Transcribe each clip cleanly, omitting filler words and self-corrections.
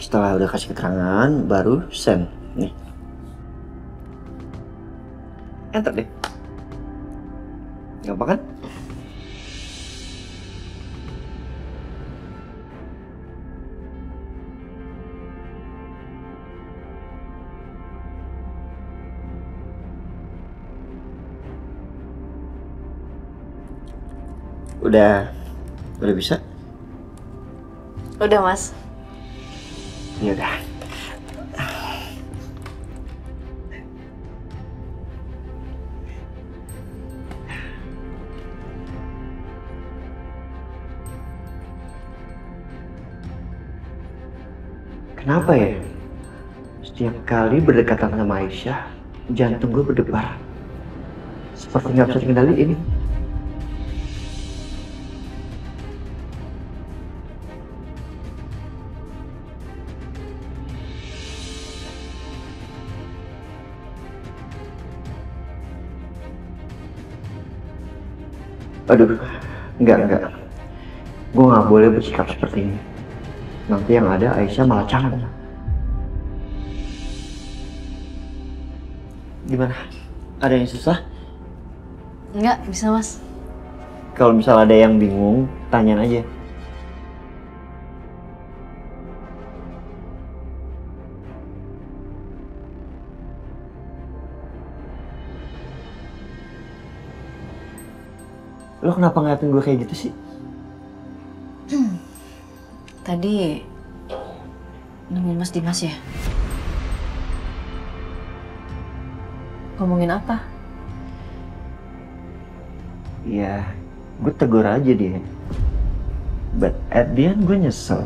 setelah udah kasih keterangan, baru send. Nih. Enter deh. Gampang kan? Udah bisa? Udah, Mas. Ya udah. Kenapa ya? Setiap kali berdekatan sama Aisyah, jantung gue berdebar. Seperti nggak bisa dikendaliin. Aduh, enggak. Gue nggak boleh bersikap seperti ini. Nanti yang ada Aisyah malah canggih. Gimana? Ada yang susah? Enggak, bisa, Mas. Kalau misal ada yang bingung, tanyain aja. Lo kenapa ngeliatin gue kayak gitu sih? Tadi nemuin Mas Dimas ya? Ngomongin apa? Ya, gue tegur aja dia. But at the end gue nyesel.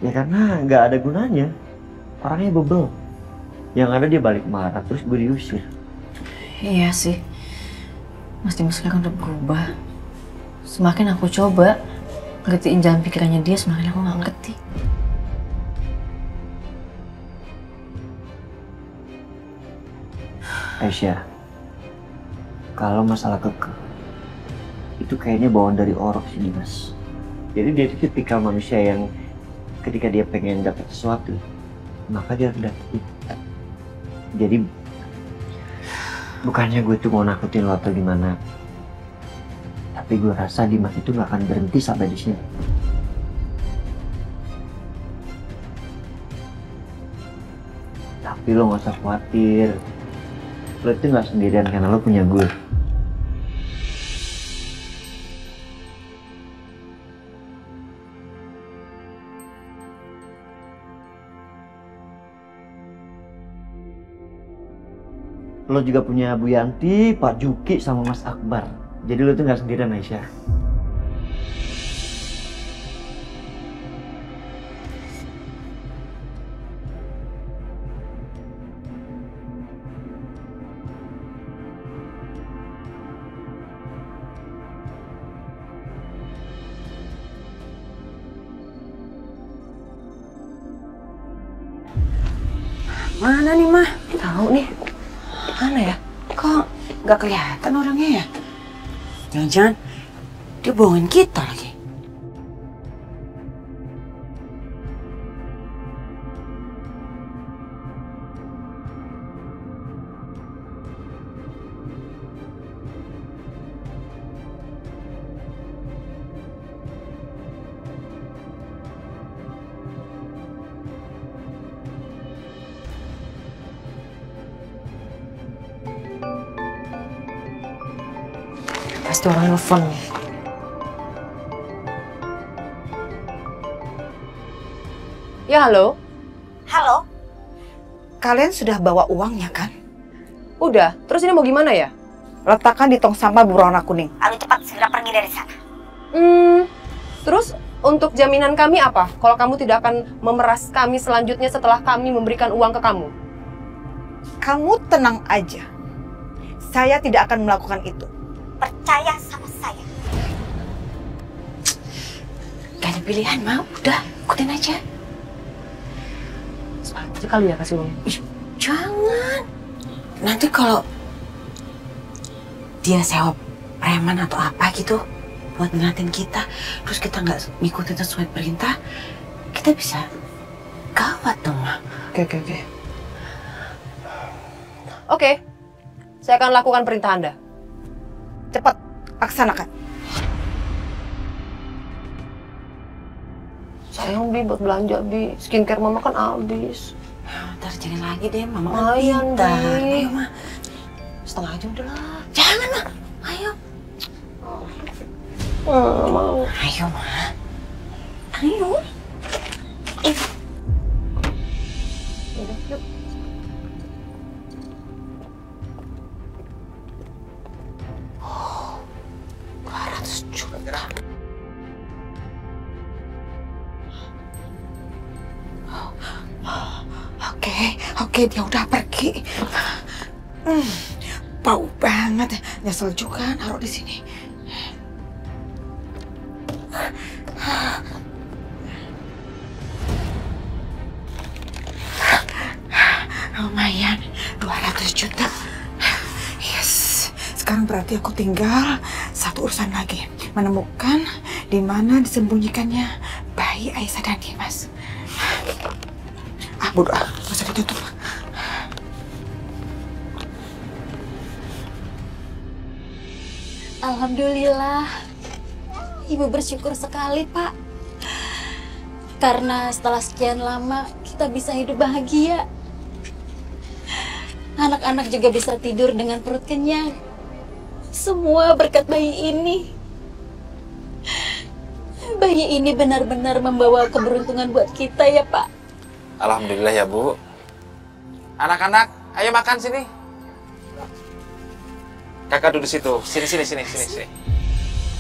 Ya karena nggak ada gunanya. Orangnya bebel. Yang ada dia balik marah, terus gue diusir. Iya sih. Mas Dimas sekarang udah berubah. Semakin aku coba ngertiin jalan pikirannya dia, semakin aku nggak ngerti. Aisyah, kalau masalah kekeh, itu kayaknya bawaan dari orok sih Dimas. Jadi dia itu tipikal manusia yang ketika dia pengen dapat sesuatu, maka dia harus dapetin. Jadi bukannya gue tuh mau nakutin lo atau gimana, tapi gue rasa Dimas itu gak akan berhenti sampai di sini. Tapi lo gak usah khawatir, lo itu gak sendirian karena lo punya gue. Lo juga punya Bu Yanti, Pak Juki, sama Mas Akbar. Jadi lo tuh gak sendirian, Aisyah. Mana nih, Mah? Tahu nih. Mana ya? Kok nggak kelihatan orangnya ya? Jangan-jangan dia bohongin kita lagi. Pasti orang nelfon nih. Ya, halo? Halo? Kalian sudah bawa uangnya kan? Udah, terus ini mau gimana ya? Letakkan di tong sampah berwarna kuning. Lalu cepat segera pergi dari sana. Terus untuk jaminan kami apa? Kalau kamu tidak akan memeras kami selanjutnya setelah kami memberikan uang ke kamu? Kamu tenang aja. Saya tidak akan melakukan itu. Percaya sama saya. Gak ada pilihan, Mau. Udah, ikutin aja. Sekali ya kasih uangnya. Ih, jangan. Nanti kalau dia sewa preman atau apa gitu buat ngeliatin kita, terus kita nggak ngikutin sesuai perintah, kita bisa Gawat dong, Ma. Oke. Oke, saya akan lakukan perintah Anda. Cepat, laksanakan. Sayang, Bi, buat belanja, Bi. Skincare Mama kan habis. Ntar jangan lagi deh, Mama kan Lumayan, pintar. Bi. Ayo, Ma. Setengah aja udah lah. Jangan, Ma. Ayo. Mau. Ayo, Ma. Ayo. Udah, yuk. Juta. Oke, dia udah pergi. Bau banget, nyesel juga naruh di sini. Lumayan, 200 juta. Yes, sekarang berarti aku tinggal satu urusan lagi. Menemukan di mana disembunyikannya bayi Aisyah dan Dimas. Bodoh, nggak usah ditutup. Alhamdulillah, Ibu bersyukur sekali, Pak. Karena setelah sekian lama kita bisa hidup bahagia. Anak-anak juga bisa tidur dengan perut kenyang. Semua berkat bayi ini. Bayi ini benar-benar membawa keberuntungan buat kita ya, Pak. Alhamdulillah ya, Bu. Anak-anak, ayo makan sini. Kakak duduk situ. Sini.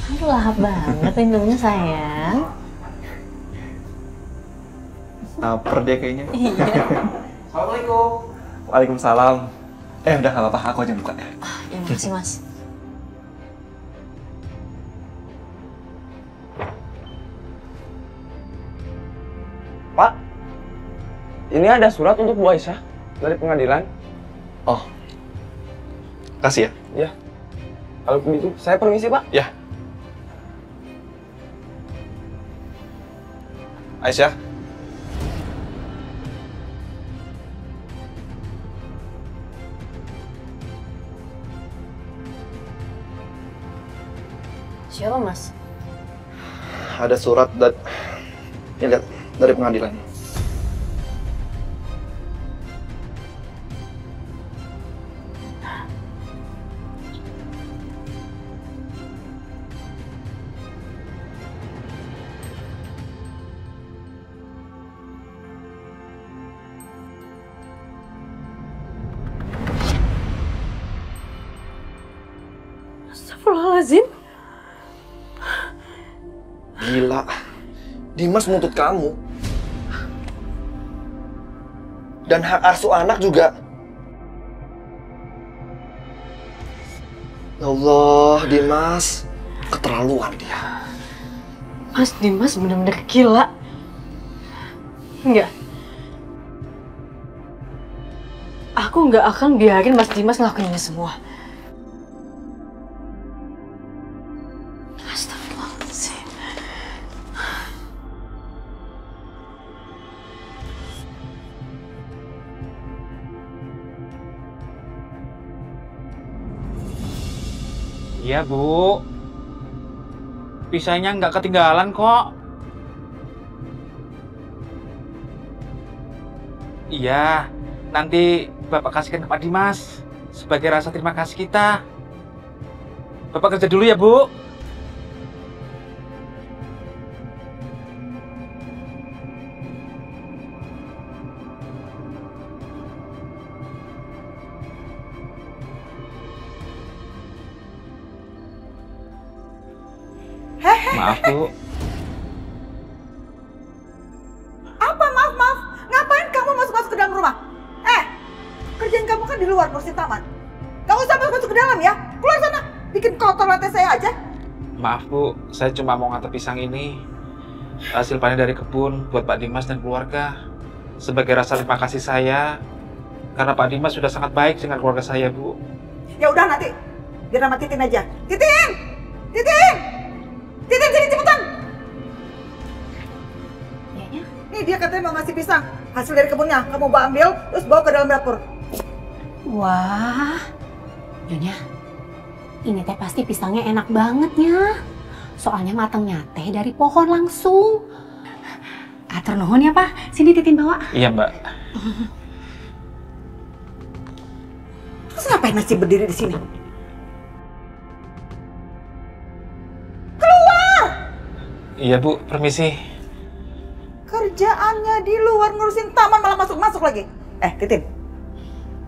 Aduh, lahap banget minumnya sayang. Laper dia kayaknya. Iya. Assalamualaikum. Waalaikumsalam. Udah nggak apa-apa, aku aja buka. Ya makasih, Mas. Pak, ini ada surat untuk Bu Aisyah dari pengadilan. Oh, kasih ya. Ya, kalau begitu saya permisi, Pak. Ya. Aisyah. Siapa, Mas? Ada surat ini lihat dari pengadilan. Astagfirullahaladzim. Gila, Dimas menuntut kamu. Dan hak asuh anak juga. Ya Allah, Dimas. Keterlaluan dia. Mas Dimas bener-bener gila. Enggak. Aku nggak akan biarin Mas Dimas ngelakuin ini semua. Astagfirullahaladzim. Iya, Bu. Pisahnya nggak ketinggalan kok. Iya, nanti Bapak kasihkan ke Pak Dimas sebagai rasa terima kasih kita. Bapak kerja dulu ya, Bu. Maaf, Bu. Apa maaf? Ngapain kamu masuk-masuk ke dalam rumah? Kerjaan kamu kan di luar ngurusin taman. Gak usah masuk ke dalam ya. Keluar sana. Bikin kotor lantai saya aja. Maaf, Bu. Saya cuma mau ngantar pisang ini. Hasil panen dari kebun buat Pak Dimas dan keluarga. Sebagai rasa terima kasih saya. Karena Pak Dimas sudah sangat baik dengan keluarga saya, Bu. Ya udah nanti. Biar sama Titin aja. Titin! Titin, sini cepetan. Iya, ya. Nih dia katanya mau ngasih pisang. Hasil dari kebunnya. Kamu bawa ambil, terus bawa ke dalam dapur. Wah, Nyonya, ini teh pasti pisangnya enak banget ya. Soalnya matangnya teh dari pohon langsung. Atur nuhun ya Pak, sini Titin bawa. Iya Mbak. Terus ngapain masih berdiri di sini? Iya Bu, permisi. Kerjaannya di luar ngurusin taman malah masuk-masuk lagi. Titin,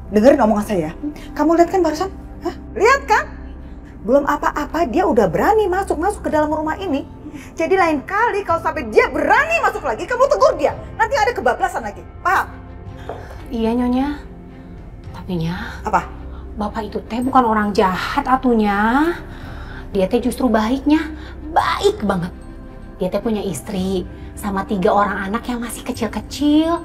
dengerin omongan saya. Kamu lihat kan barusan? Hah? Lihat kan? Belum apa-apa dia udah berani masuk-masuk ke dalam rumah ini. Jadi lain kali kalau sampai dia berani masuk lagi, kamu tegur dia. Nanti ada kebablasan lagi. Paham? Iya Nyonya. Tapi Nya, Apa? Bapak itu teh bukan orang jahat atunya. Dia teh justru baiknya, baik banget. Dia teh punya istri sama 3 orang anak yang masih kecil-kecil.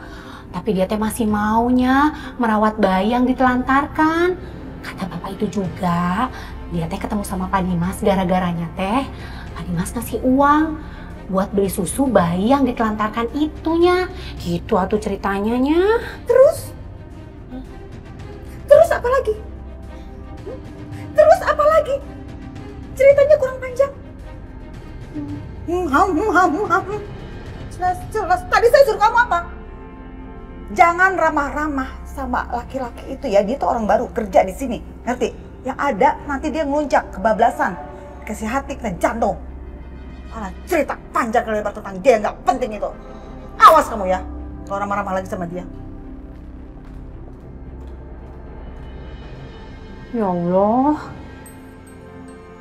Tapi dia teh masih maunya merawat bayi yang ditelantarkan. Kata bapak itu juga, dia teh ketemu sama Pak Dimas gara-garanya teh Pak Dimas ngasih uang buat beli susu bayi yang ditelantarkan itunya. Gitu atuh ceritanya Nya. Terus? Terus apa lagi? Terus apa lagi? Ceritanya kurang panjang. Jelas. Tadi saya suruh kamu apa? Jangan ramah-ramah sama laki-laki itu ya. Dia tuh orang baru kerja di sini, ngerti? Yang ada nanti dia ngelunjak kebablasan, kasih hati kena jantung. Malah cerita panjang lebar tentang dia yang nggak penting itu. Awas kamu ya, kalau ramah-ramah lagi sama dia. Ya Allah,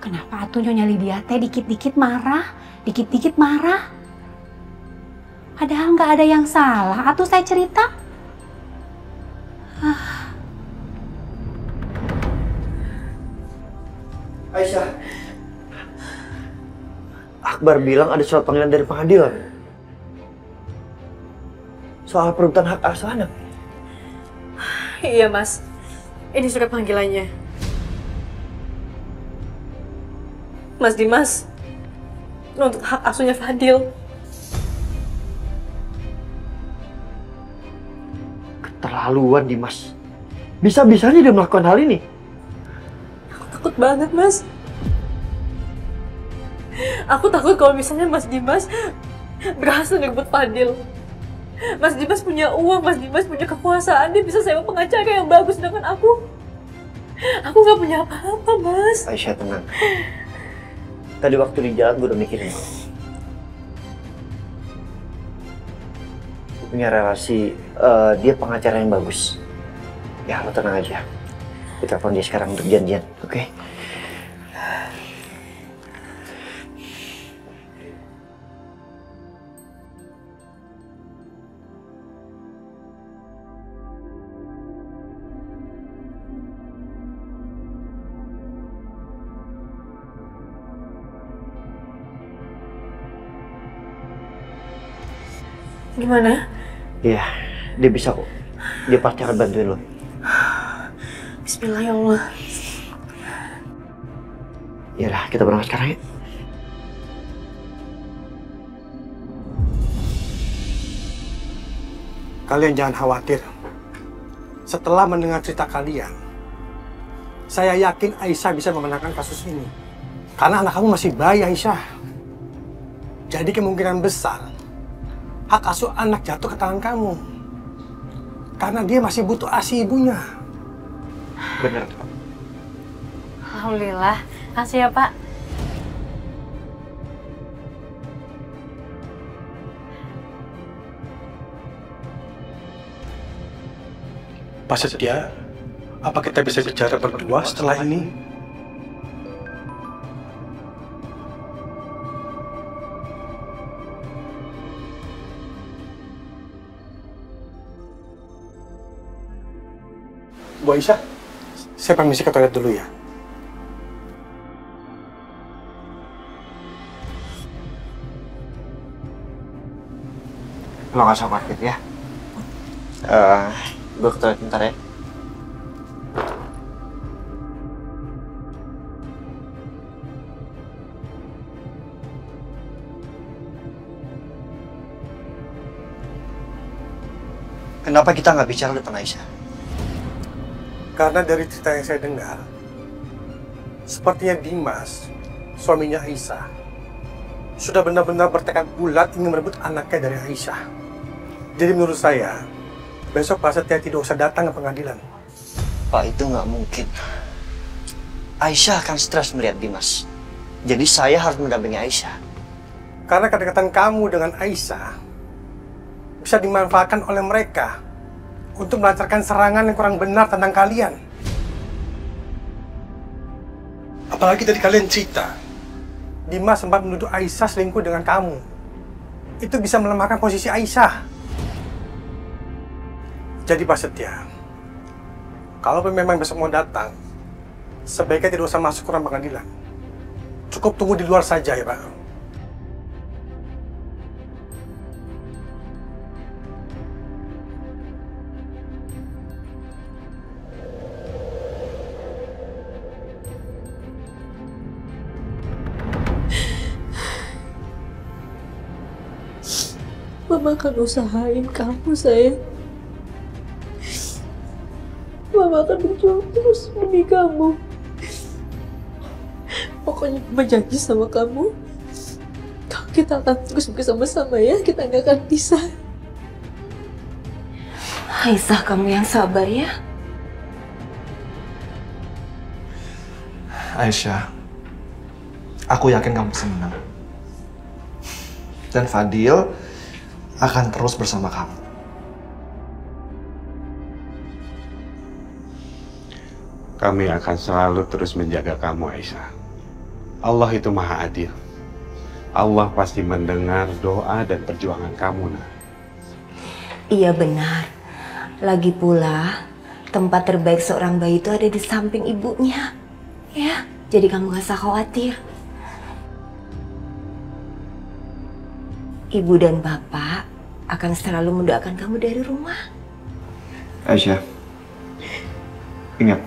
kenapa atuh Nyonya Lydia teh dikit-dikit marah, dikit-dikit marah? Padahal nggak ada yang salah, atuh saya cerita. Aisyah, Akbar bilang ada surat panggilan dari pengadilan soal perebutan hak asuh anak. Iya Mas, ini surat panggilannya. Mas Dimas, untuk hak asuhnya Fadil. Keterlaluan Dimas. Bisa-bisanya dia melakukan hal ini. Aku takut banget Mas. Aku takut kalau misalnya Mas Dimas berhasil ngerebut Fadil. Mas Dimas punya uang, Mas Dimas punya kekuasaan, dia bisa sewa pengacara yang bagus, sedangkan aku nggak punya apa-apa Mas. Aisyah tenang. Tadi waktu di jalan gue udah mikirin. Gue punya relasi, dia pengacara yang bagus. Ya lo tenang aja. Kita telepon dia sekarang untuk janjian, oke? Gimana? Iya, dia bisa kok. Dia pasti akan bantuin lo. Bismillah ya Allah. Yaudah, kita berangkat sekarang ya. Kalian jangan khawatir. Setelah mendengar cerita kalian, saya yakin Aisyah bisa memenangkan kasus ini. Karena anak kamu masih bayi, Aisyah. Jadi kemungkinan besar hak asuh anak jatuh ke tangan kamu. Karena dia masih butuh ASI ibunya. Bener. Alhamdulillah, kasih ya Pak. Pak Setia, apa kita bisa bicara berdua setelah ini? Bu Aisyah, saya permisi ke toilet dulu ya. Lo gak usah khawatir ya. Gue ke toilet bentar ya. Kenapa kita nggak bicara depan Aisyah? Karena dari cerita yang saya dengar, sepertinya Dimas, suaminya Aisyah, sudah benar-benar bertekad bulat ingin merebut anaknya dari Aisyah. Jadi menurut saya, besok Pak Setia tidak usah datang ke pengadilan. Pak, itu nggak mungkin. Aisyah akan stres melihat Dimas. Jadi saya harus mendampingi Aisyah. Karena kedekatan kamu dengan Aisyah bisa dimanfaatkan oleh mereka untuk melancarkan serangan yang kurang benar tentang kalian. Apalagi tadi kalian cerita, Dimas sempat menuduh Aisyah selingkuh dengan kamu. Itu bisa melemahkan posisi Aisyah. Jadi Pak Setia, kalau memang besok mau datang, sebaiknya tidak usah masuk ke ruang pengadilan. Cukup tunggu di luar saja ya Pak. Mama akan usahain kamu, sayang. Mama akan berjuang terus demi kamu. Pokoknya Mama janji sama kamu, kalau kita akan terus bersama-sama ya, kita nggak akan pisah. Aisyah, kamu yang sabar ya. Aisyah, aku yakin kamu bisa menang. Dan Fadil akan terus bersama kamu. Kami akan selalu terus menjaga kamu, Aisyah. Allah itu Maha Adil. Allah pasti mendengar doa dan perjuangan kamu, Nak. Iya benar. Lagi pula, tempat terbaik seorang bayi itu ada di samping ibunya. Ya, jadi kamu gak usah khawatir. Ibu dan Bapak akan selalu mendoakan kamu dari rumah. Aisyah, ingat,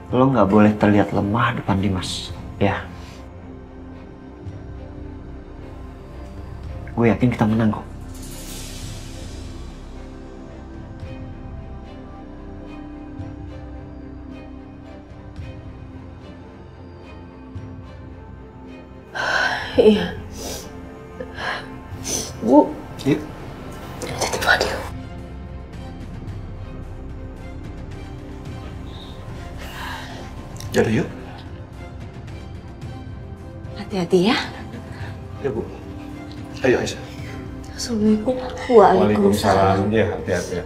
lo nggak boleh terlihat lemah depan Dimas, ya. Gue yakin kita menang kok. Iya. Bu. Yuk. Jadi Fadil. Jadi yuk. Hati-hati ya. Ya Bu. Ayo Aisyah. Assalamualaikum. Waalaikumsalam. Ya, hati-hati ya.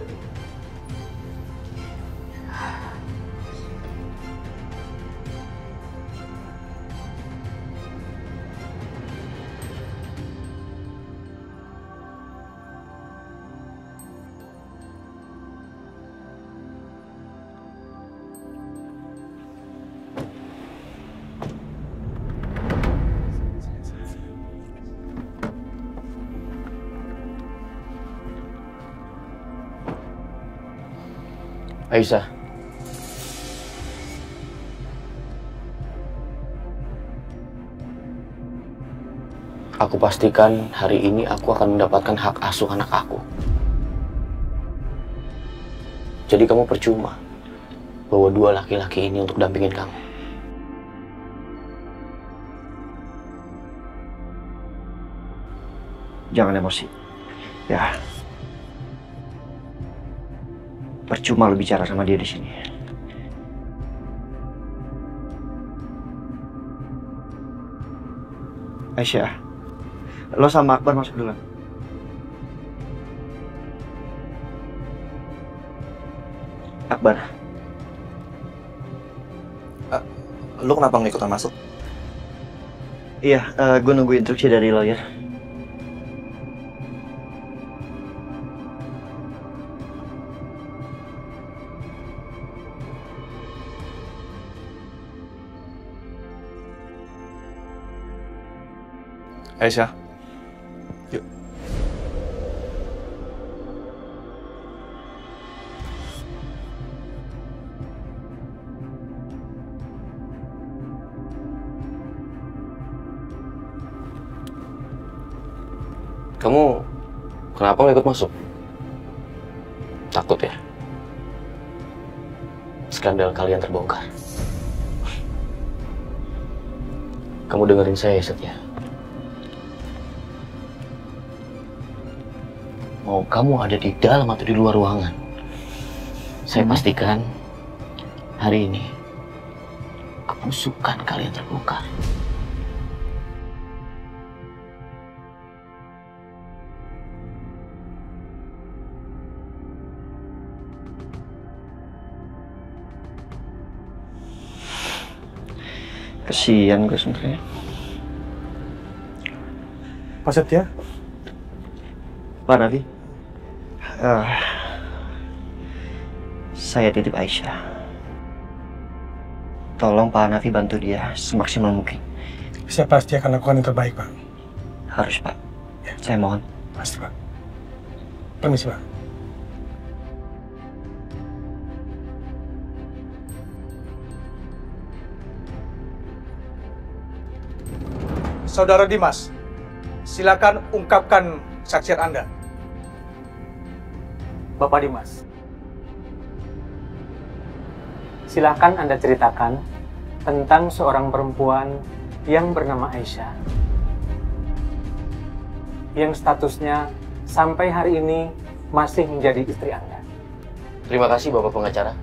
Aisyah, aku pastikan hari ini aku akan mendapatkan hak asuh anak aku. Jadi kamu percuma bawa dua laki-laki ini untuk dampingin kamu. Jangan emosi, ya. Percuma lo bicara sama dia di sini. Aisyah, lo sama Akbar masuk dulu. Akbar. Lo kenapa nggak ikutan masuk? Iya, gue nunggu instruksi dari lawyer. Aisyah, yuk. Kamu kenapa nggak ikut masuk? takut ya? Skandal kalian terbongkar. Kamu dengerin saya, Setia. Mau kamu ada di dalam atau di luar ruangan, saya pastikan hari ini kebusukan kalian terbongkar. Kesian gue sebenarnya. Pak Setia? Pak Nafi, saya titip Aisyah. Tolong Pak Nafi bantu dia semaksimal mungkin. Saya pasti akan lakukan yang terbaik, Pak. Harus, Pak. Ya. Saya mohon. Pasti, Pak. Permisi, Pak. Saudara Dimas, silakan ungkapkan saksian Anda. Bapak Dimas, silakan Anda ceritakan tentang seorang perempuan yang bernama Aisyah, yang statusnya sampai hari ini masih menjadi istri Anda. Terima kasih Bapak pengacara.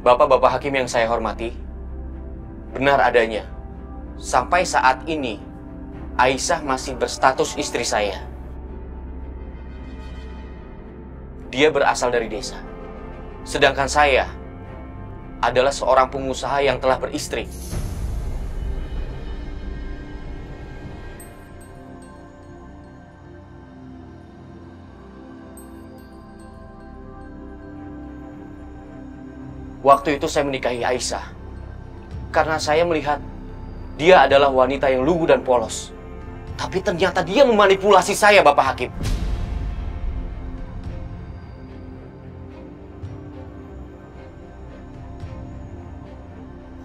Bapak-bapak hakim yang saya hormati, benar adanya, sampai saat ini Aisyah masih berstatus istri saya. Dia berasal dari desa, sedangkan saya adalah seorang pengusaha yang telah beristri. Waktu itu saya menikahi Aisyah karena saya melihat dia adalah wanita yang lugu dan polos. Tapi ternyata dia memanipulasi saya, Bapak Hakim.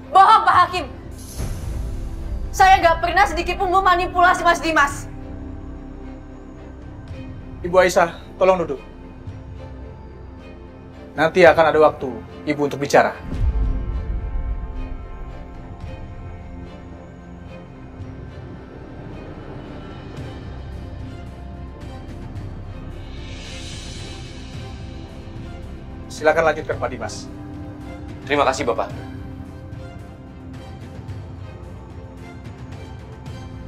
Bohong, Pak Hakim. Saya nggak pernah sedikit pun memanipulasi Mas Dimas. Ibu Aisyah, tolong duduk. Nanti akan ada waktu Ibu untuk bicara. Silakan lanjutkan Pak Dimas. Terima kasih Bapak.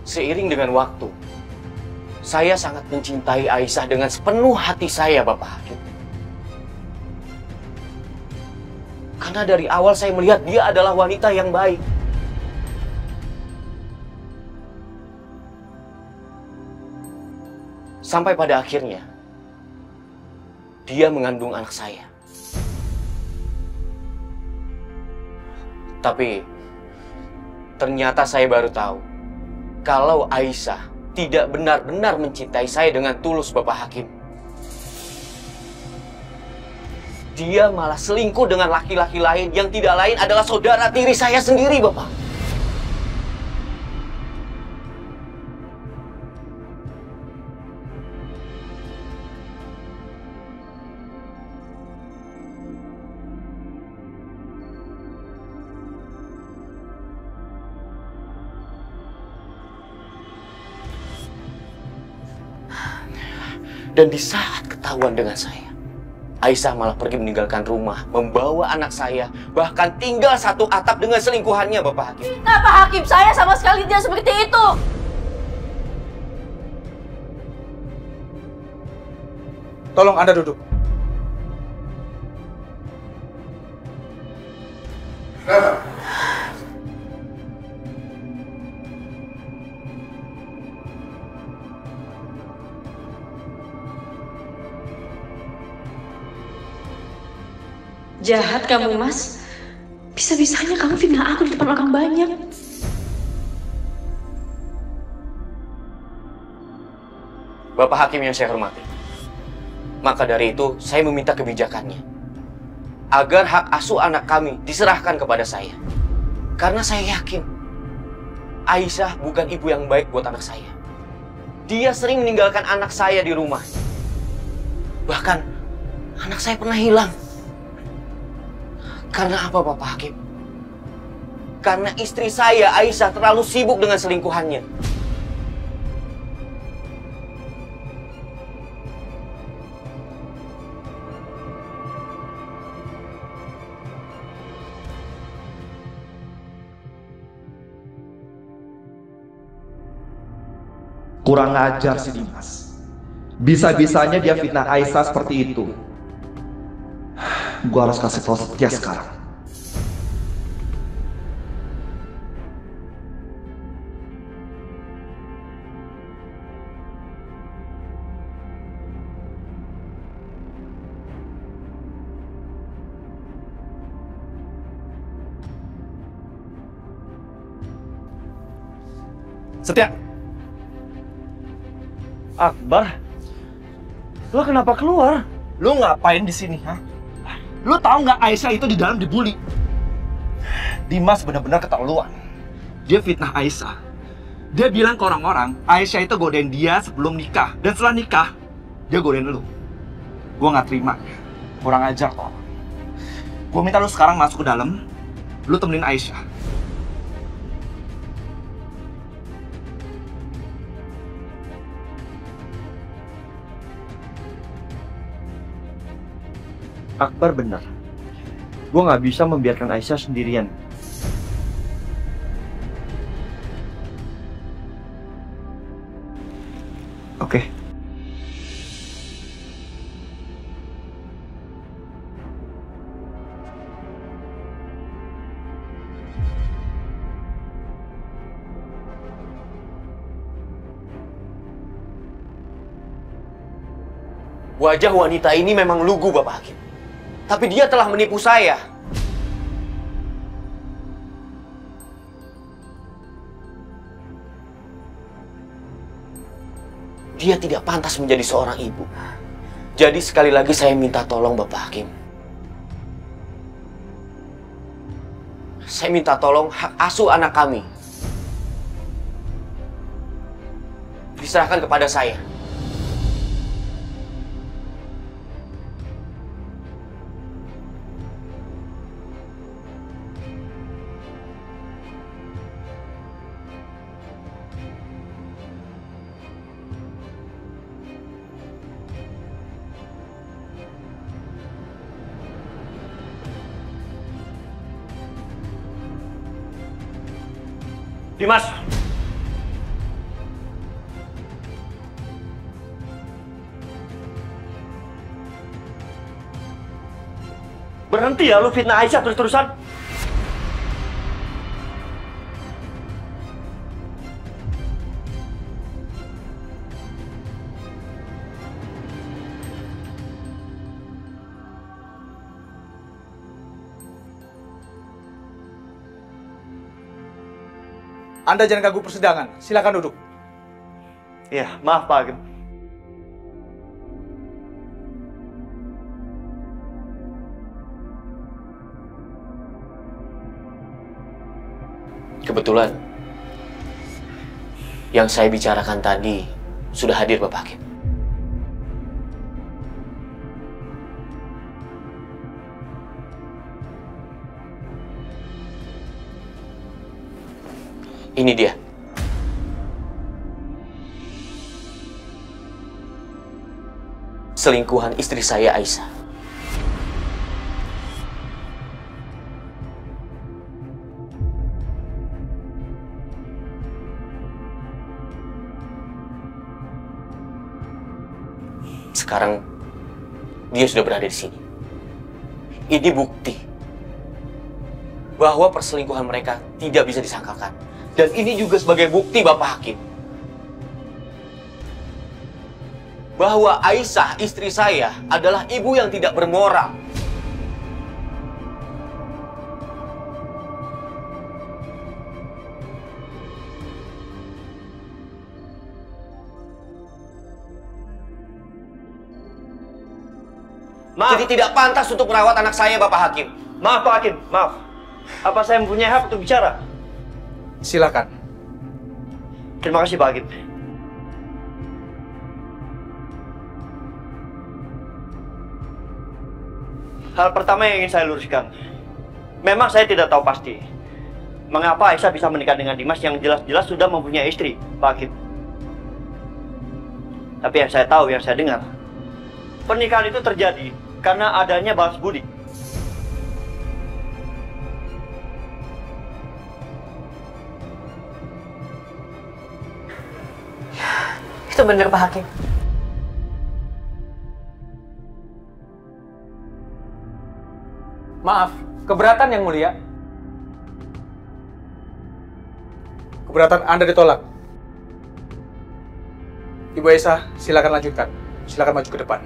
Seiring dengan waktu, saya sangat mencintai Aisyah dengan sepenuh hati saya, Bapak Hakim. Karena dari awal saya melihat dia adalah wanita yang baik. Sampai pada akhirnya, dia mengandung anak saya. Tapi, ternyata saya baru tahu kalau Aisyah tidak benar-benar mencintai saya dengan tulus, Bapak Hakim. Dia malah selingkuh dengan laki-laki lain yang tidak lain adalah saudara tiri saya sendiri, Bapak. Dan di saat ketahuan dengan saya, Aisyah malah pergi meninggalkan rumah, membawa anak saya, bahkan tinggal satu atap dengan selingkuhannya, Bapak Hakim. Nah, Pak Hakim, saya sama sekali tidak seperti itu. Tolong Anda duduk. Jahat kamu, Mas. Bisa-bisanya kamu fitnah aku di depan orang banyak. Bapak Hakim yang saya hormati, maka dari itu saya meminta kebijakannya agar hak asuh anak kami diserahkan kepada saya. Karena saya yakin Aisyah bukan ibu yang baik buat anak saya. Dia sering meninggalkan anak saya di rumah. Bahkan anak saya pernah hilang. Karena apa, Bapak Hakim? Karena istri saya, Aisyah, terlalu sibuk dengan selingkuhannya. Kurang ajar si Dimas. Bisa-bisanya dia fitnah Aisyah seperti itu. Gua harus kasih tahu Setia sekarang. Setia. Akbar, lo kenapa keluar? Lo ngapain di sini, ha? Lo tahu nggak Aisyah itu di dalam dibully? Dimas benar-benar keterlaluan. Dia fitnah Aisyah. Dia bilang ke orang-orang, Aisyah itu godain dia sebelum nikah. Dan setelah nikah, dia godain lo. Gue nggak terima. Kurang ajar kok. Gue minta lo sekarang masuk ke dalam. Lo temenin Aisyah. Akbar benar. Gue nggak bisa membiarkan Aisyah sendirian. Oke. Wajah wanita ini memang lugu, Bapak Hakim. Tapi dia telah menipu saya. Dia tidak pantas menjadi seorang ibu. Jadi sekali lagi saya minta tolong Bapak Hakim. Saya minta tolong hak asuh anak kami diserahkan kepada saya. Dimas! Berhenti ya lu fitnah Aisyah terus-terusan. Anda jangan ganggu persidangan. Silakan duduk. Iya, maaf Pak Hakim. Kebetulan yang saya bicarakan tadi sudah hadir, Bapak Hakim. Ini dia. Selingkuhan istri saya, Aisyah. Sekarang dia sudah berada di sini. Ini bukti bahwa perselingkuhan mereka tidak bisa disangkalkan. Dan ini juga sebagai bukti, Bapak Hakim, bahwa Aisyah, istri saya, adalah ibu yang tidak bermoral. Jadi tidak pantas untuk merawat anak saya, Bapak Hakim. Maaf Pak Hakim, maaf. Apa saya mempunyai hak untuk bicara? Silakan. Terima kasih Pak Hakim. Hal pertama yang ingin saya luruskan, memang saya tidak tahu pasti mengapa Aisyah bisa menikah dengan Dimas yang jelas-jelas sudah mempunyai istri, Pak Hakim. Tapi yang saya tahu, yang saya dengar, pernikahan itu terjadi karena adanya balas budi. Itu benar Pak Hakim. Maaf, keberatan Yang Mulia. Keberatan Anda ditolak. Ibu Aisyah, silakan lanjutkan. Silakan maju ke depan.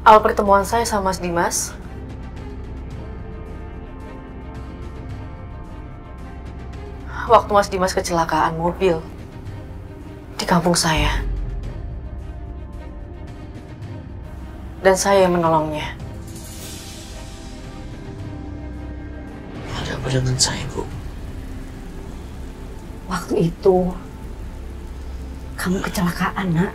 Awal pertemuan saya sama Mas Dimas, waktu Mas Dimas kecelakaan mobil di kampung saya. Dan saya yang menolongnya. Ada apa dengan saya, Bu? Waktu itu kamu kecelakaan, Nak.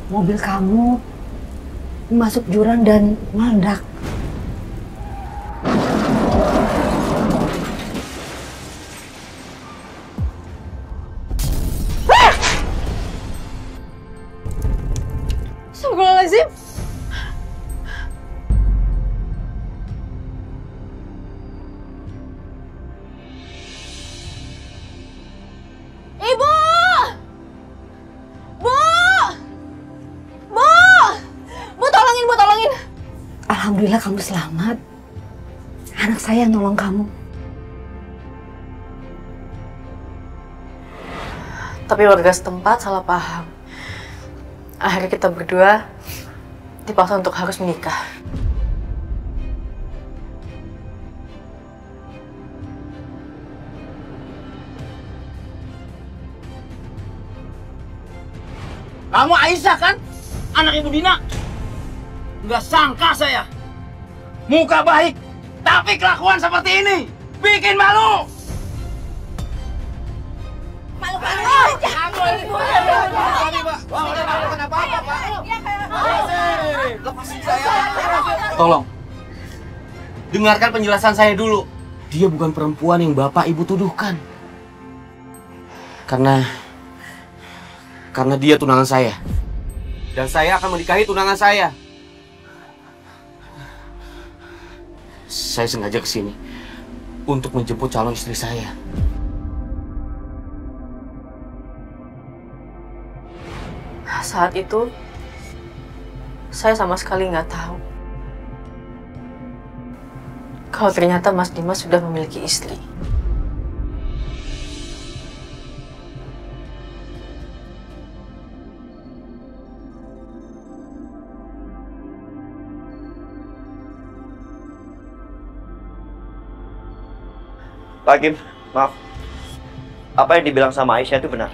Mobil kamu masuk jurang dan meledak. Astagfirullahaladzim. Ibu! Bu, tolongin. Alhamdulillah kamu selamat. Anak saya yang nolong kamu. Tapi warga setempat salah paham. Akhirnya kita berdua dipaksa untuk harus menikah. Kamu Aisyah kan? Anak Ibu Dina? Nggak sangka saya. Muka baik, tapi kelakuan seperti ini. Bikin malu. Tolong, dengarkan penjelasan saya dulu. Dia bukan perempuan yang Bapak Ibu tuduhkan. Karena dia tunangan saya. Dan saya akan menikahi tunangan saya. Saya sengaja kesini untuk menjemput calon istri saya. Saat itu, saya sama sekali nggak tahu kalau ternyata Mas Dimas sudah memiliki istri. Pak Hakim, maaf. Apa yang dibilang sama Aisyah itu benar.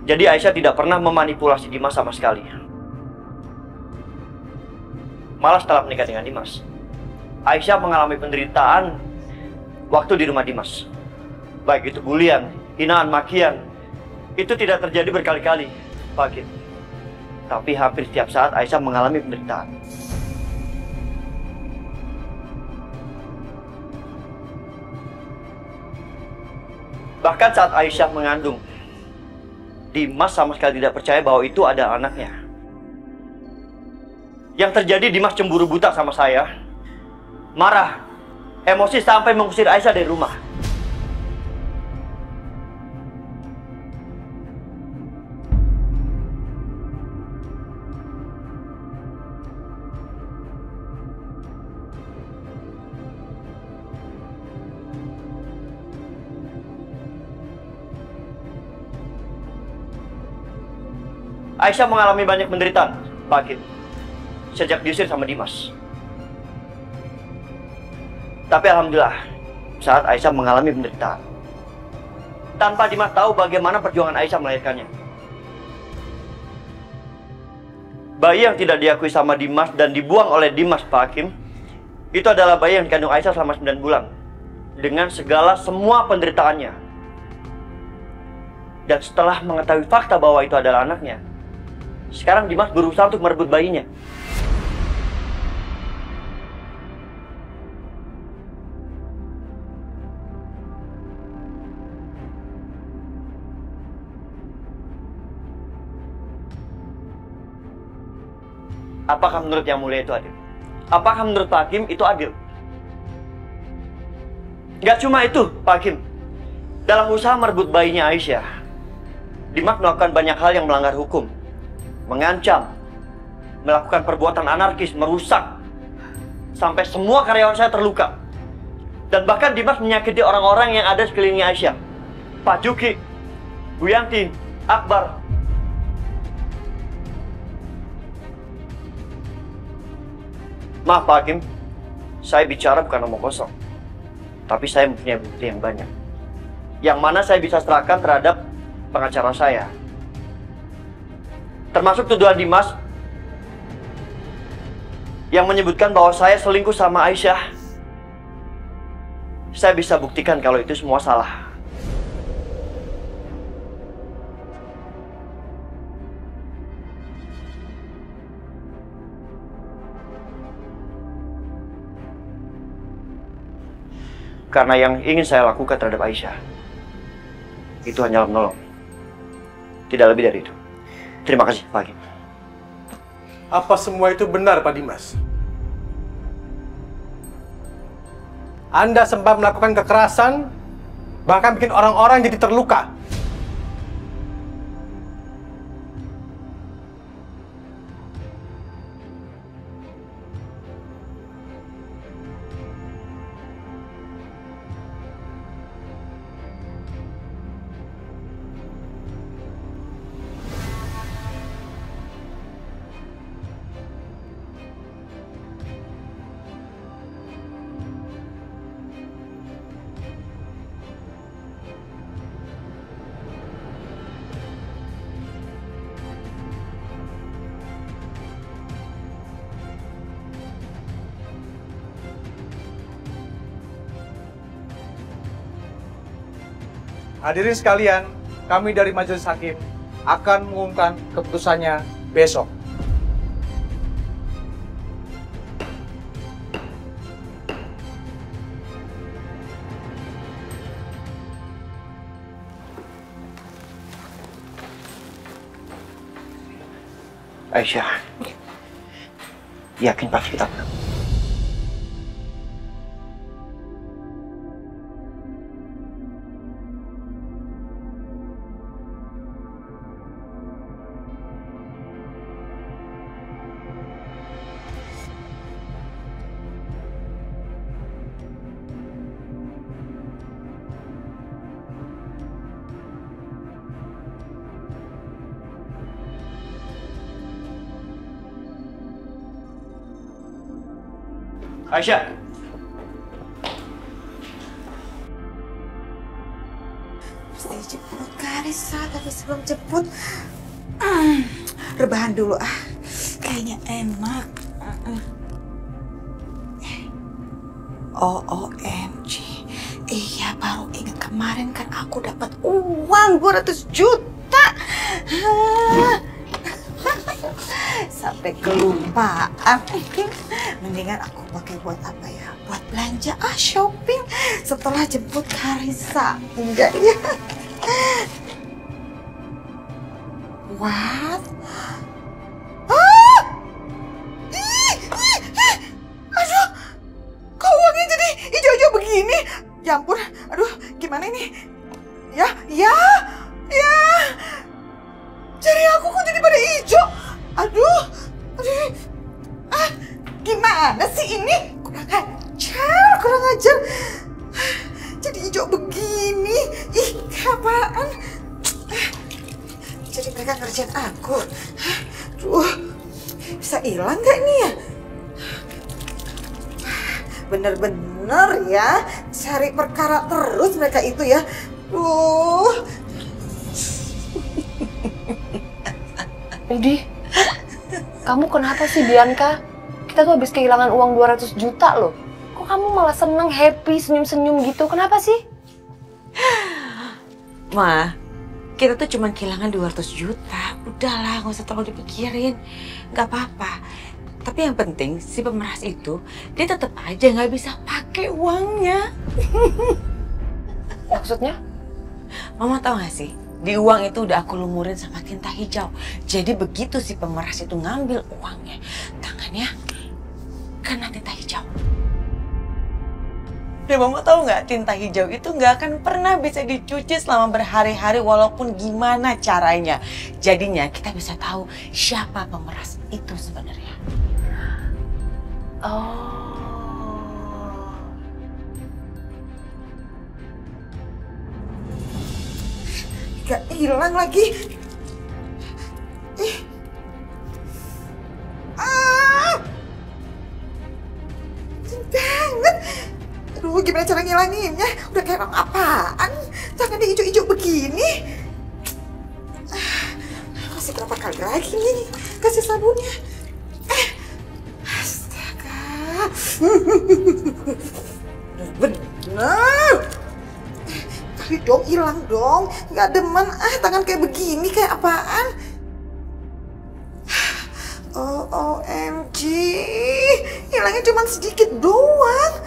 Jadi Aisyah tidak pernah memanipulasi Dimas sama sekali. Malah setelah menikah dengan Dimas, Aisyah mengalami penderitaan waktu di rumah Dimas. Baik itu bulian, hinaan, makian. Itu tidak terjadi berkali-kali, Pak Hakim. Tapi hampir setiap saat Aisyah mengalami penderitaan. Bahkan saat Aisyah mengandung, Dimas sama sekali tidak percaya bahwa itu ada anaknya. Yang terjadi Dimas cemburu buta sama saya. Marah, emosi sampai mengusir Aisyah dari rumah. Aisyah mengalami banyak penderitaan, Pak Hakim, sejak diusir sama Dimas. Tapi alhamdulillah, saat Aisyah mengalami penderitaan, tanpa Dimas tahu bagaimana perjuangan Aisyah melahirkannya. Bayi yang tidak diakui sama Dimas dan dibuang oleh Dimas, Pak Hakim, itu adalah bayi yang dikandung Aisyah selama 9 bulan. Dengan semua penderitaannya. Dan setelah mengetahui fakta bahwa itu adalah anaknya, sekarang Dimas berusaha untuk merebut bayinya. Apakah menurut Yang Mulia itu adil? Apakah menurut Pak Hakim itu adil? Gak cuma itu, Pak Hakim. Dalam usaha merebut bayinya Aisyah, Dimas melakukan banyak hal yang melanggar hukum. Mengancam, melakukan perbuatan anarkis, merusak, sampai semua karyawan saya terluka. Dan bahkan Dimas menyakiti orang-orang yang ada sekelilingnya Aisyah. Pak Juki, Bu Yanti, Akbar. Maaf Pak Hakim, saya bicara bukan omong kosong. Tapi saya mempunyai bukti yang banyak. Yang mana saya bisa serahkan terhadap pengacara saya. Termasuk tuduhan Dimas yang menyebutkan bahwa saya selingkuh sama Aisyah. Saya bisa buktikan kalau itu semua salah. Karena yang ingin saya lakukan terhadap Aisyah itu hanyalah menolong. Tidak lebih dari itu. Terima kasih, Pak Hakim. Apa semua itu benar, Pak Dimas? Anda sempat melakukan kekerasan, bahkan bikin orang-orang jadi terluka. Hadirin sekalian, kami dari Majelis Hakim akan mengumumkan keputusannya besok. Aisyah, yakin pasti kita menang. Aisyah. Mesti jemput Karissa, tapi sebelum jemput, rebahan dulu ah. Kayaknya enak. OMG. Iya, baru ingat kemarin kan aku dapat uang 200 juta. Sampai kelupaan. Mendingan aku pakai buat apa ya? Buat belanja, shopping setelah jemput Karissa. Enggak ya? What? Ah! Ya ampun, aduh, gimana ini? Ya. Jari aku kok jadi pada hijau? Aduh. Gimana sih ini? Kurang ajar. Jadi hijau begini. Ih, apaan? Jadi mereka ngerjain aku. Aduh, bisa hilang gak nih ya? Bener-bener ya, cari perkara terus mereka itu ya. Idi, kamu kenapa sih Bianca? Kita tuh habis kehilangan uang 200 juta loh. Kok kamu malah seneng, happy, senyum-senyum gitu? Kenapa sih? Ma, kita tuh cuma kehilangan 200 juta. Udahlah, nggak usah terlalu dipikirin. Nggak apa-apa. Tapi yang penting si pemeras itu, dia tetap aja nggak bisa pakai uangnya. Maksudnya? Mama tahu nggak sih? Di uang itu udah aku lumurin sama tinta hijau. Jadi begitu si pemeras itu ngambil uangnya, tangannya kena tinta hijau. Dan Mama tahu nggak, tinta hijau itu nggak akan pernah bisa dicuci selama berhari-hari walaupun gimana caranya. Jadinya kita bisa tahu siapa pemeras itu sebenarnya. Gak hilang lagi. Banget. Aduh, gimana cara ngilanginnya? Udah kayak orang apaan? Tangannya hijau-hijau begini. Kasih berapa kali lagi nih? Kasih sabunnya. Astaga. Bener. Kali dong, hilang dong. Gak demen. Tangan kayak begini, kayak apaan? OMG. Hilangnya cuma sedikit doang.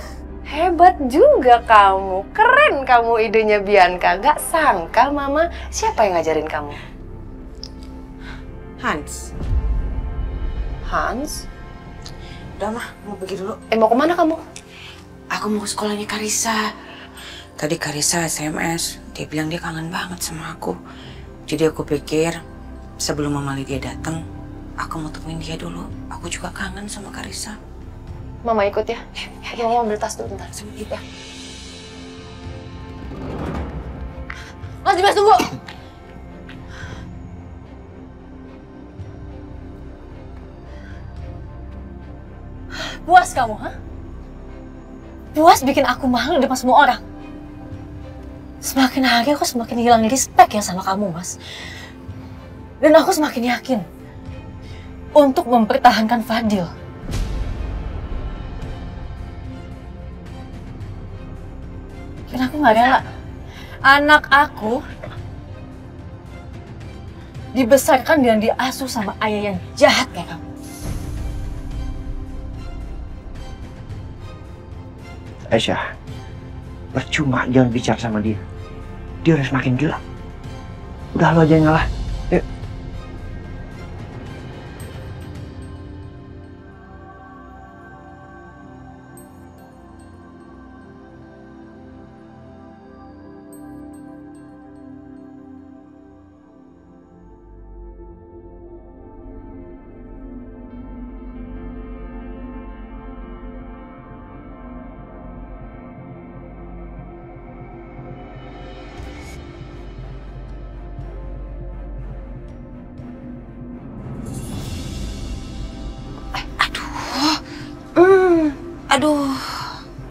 Hebat juga kamu. Keren kamu idenya Bianca. Gak sangka Mama. Siapa yang ngajarin kamu? Hans. Hans? Udah mah, mau pergi dulu. Mau kemana kamu? Aku mau ke sekolahnya Karissa. Tadi Karissa SMS, dia bilang dia kangen banget sama aku. Jadi aku pikir sebelum Mama Lydia datang, aku mau temuin dia dulu. Aku juga kangen sama Karissa. Mama ikut ya. Mama ambil tas dulu bentar. Sebentar ya. Mas Dimas, tunggu. Puas kamu, ha? Puas bikin aku malu di depan semua orang. Semakin hari aku semakin hilang respect ya sama kamu, Mas. Dan aku semakin yakin untuk mempertahankan Fadil. Dan aku gak rela anak aku dibesarkan dan diasuh sama ayah yang jahat kayak kamu. Aisyah, percuma jangan bicara sama dia. Dia udah semakin gila. Udah lo aja yang ngalah. Yuk. Aduh,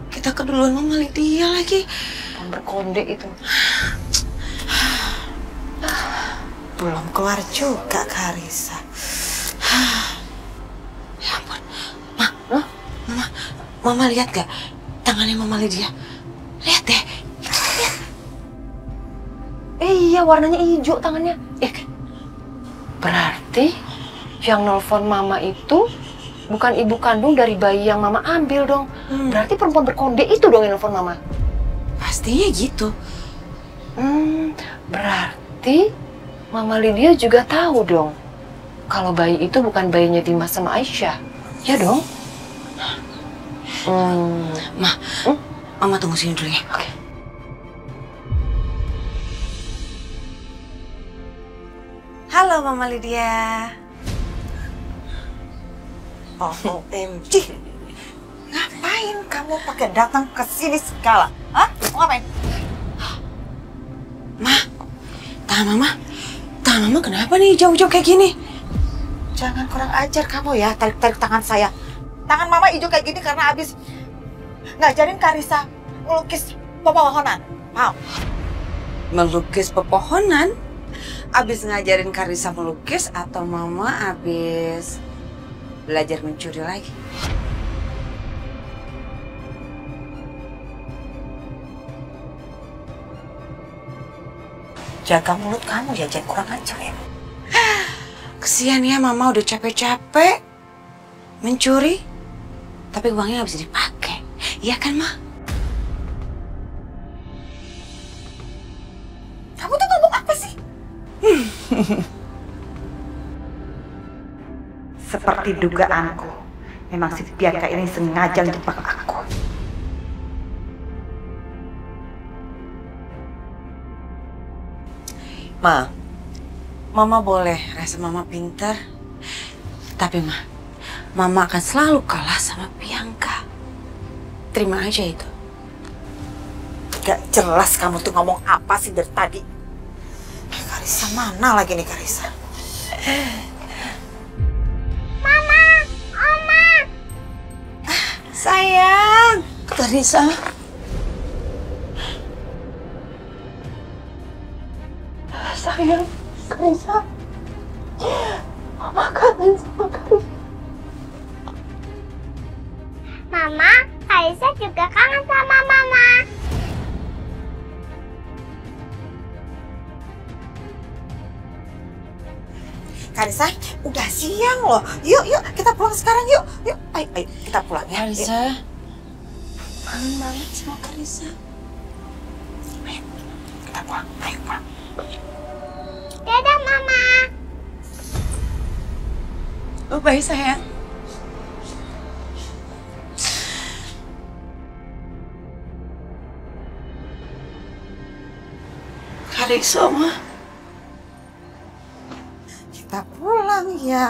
kita keduluan Mama Lydia lagi. Berkonde itu. Belum keluar juga Karissa. Ya ampun. Mama lihat gak tangannya Mama Lydia? Lihat deh. Lihat. Iya, warnanya hijau tangannya. Berarti yang nelfon Mama itu bukan ibu kandung dari bayi yang Mama ambil dong. Berarti perempuan berkonde itu dong yang nelfon Mama. Pastinya gitu. Berarti Mama Lydia juga tahu dong kalau bayi itu bukan bayinya Dimas sama Aisyah. Ya dong? Mama tunggu sini dulu ya. Oke. Halo Mama Lydia. OMG. Ngapain kamu pakai datang ke sini segala? Hah? Mau ngapain? Tangan Mama kenapa nih jauh-jauh kayak gini? Jangan kurang ajar kamu ya, tarik-tarik tangan saya. Tangan Mama hijau kayak gini karena abis ngajarin Karissa melukis pepohonan. Mau? Melukis pepohonan? Abis ngajarin Karissa melukis atau Mama abis belajar mencuri lagi? Jaga mulut kamu ya, jangan kurang ajar ya. Kesian ya Mama udah capek-capek mencuri, tapi uangnya nggak bisa dipakai. Iya kan, Ma? Kamu tuh ngomong apa sih? Seperti dugaanku, memang si Bianca ini sengaja menjebak aku. Ma, Mama boleh rasa Mama pintar, tapi Mama akan selalu kalah sama Bianca. Terima aja itu. Gak jelas kamu tuh ngomong apa sih dari tadi. Karissa mana lagi nih Karissa? Mama, Oma. Sayang, Karissa. Sayang, Karissa. Mama kangen sama Karissa. Mama, Karissa juga kangen sama Mama. Karissa, udah siang loh. Yuk, kita pulang sekarang yuk. Yuk, ayo kita pulang ya. Karissa, kangen banget sama Karissa. Ayo, kita pulang. Ayo pulang. Dadah, Mama. Bye sayang. Karissa, Ma. Kita pulang ya.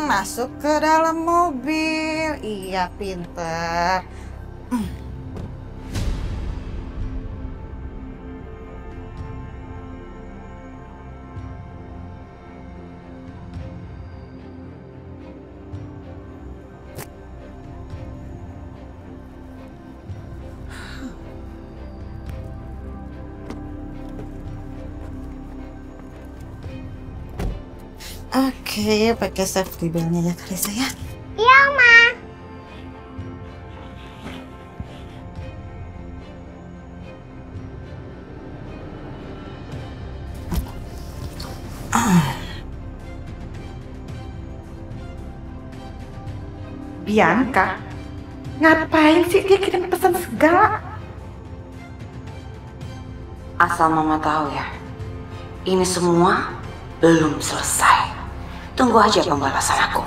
Masuk ke dalam mobil. Iya, pinter. Oke, pakai safety belt-nya ya Karissa ya. Iya, Ma. Bianca, ngapain sih dia kirim pesan segala? Asal Mama tahu ya, ini semua belum selesai. Tunggu aja pembalasan aku.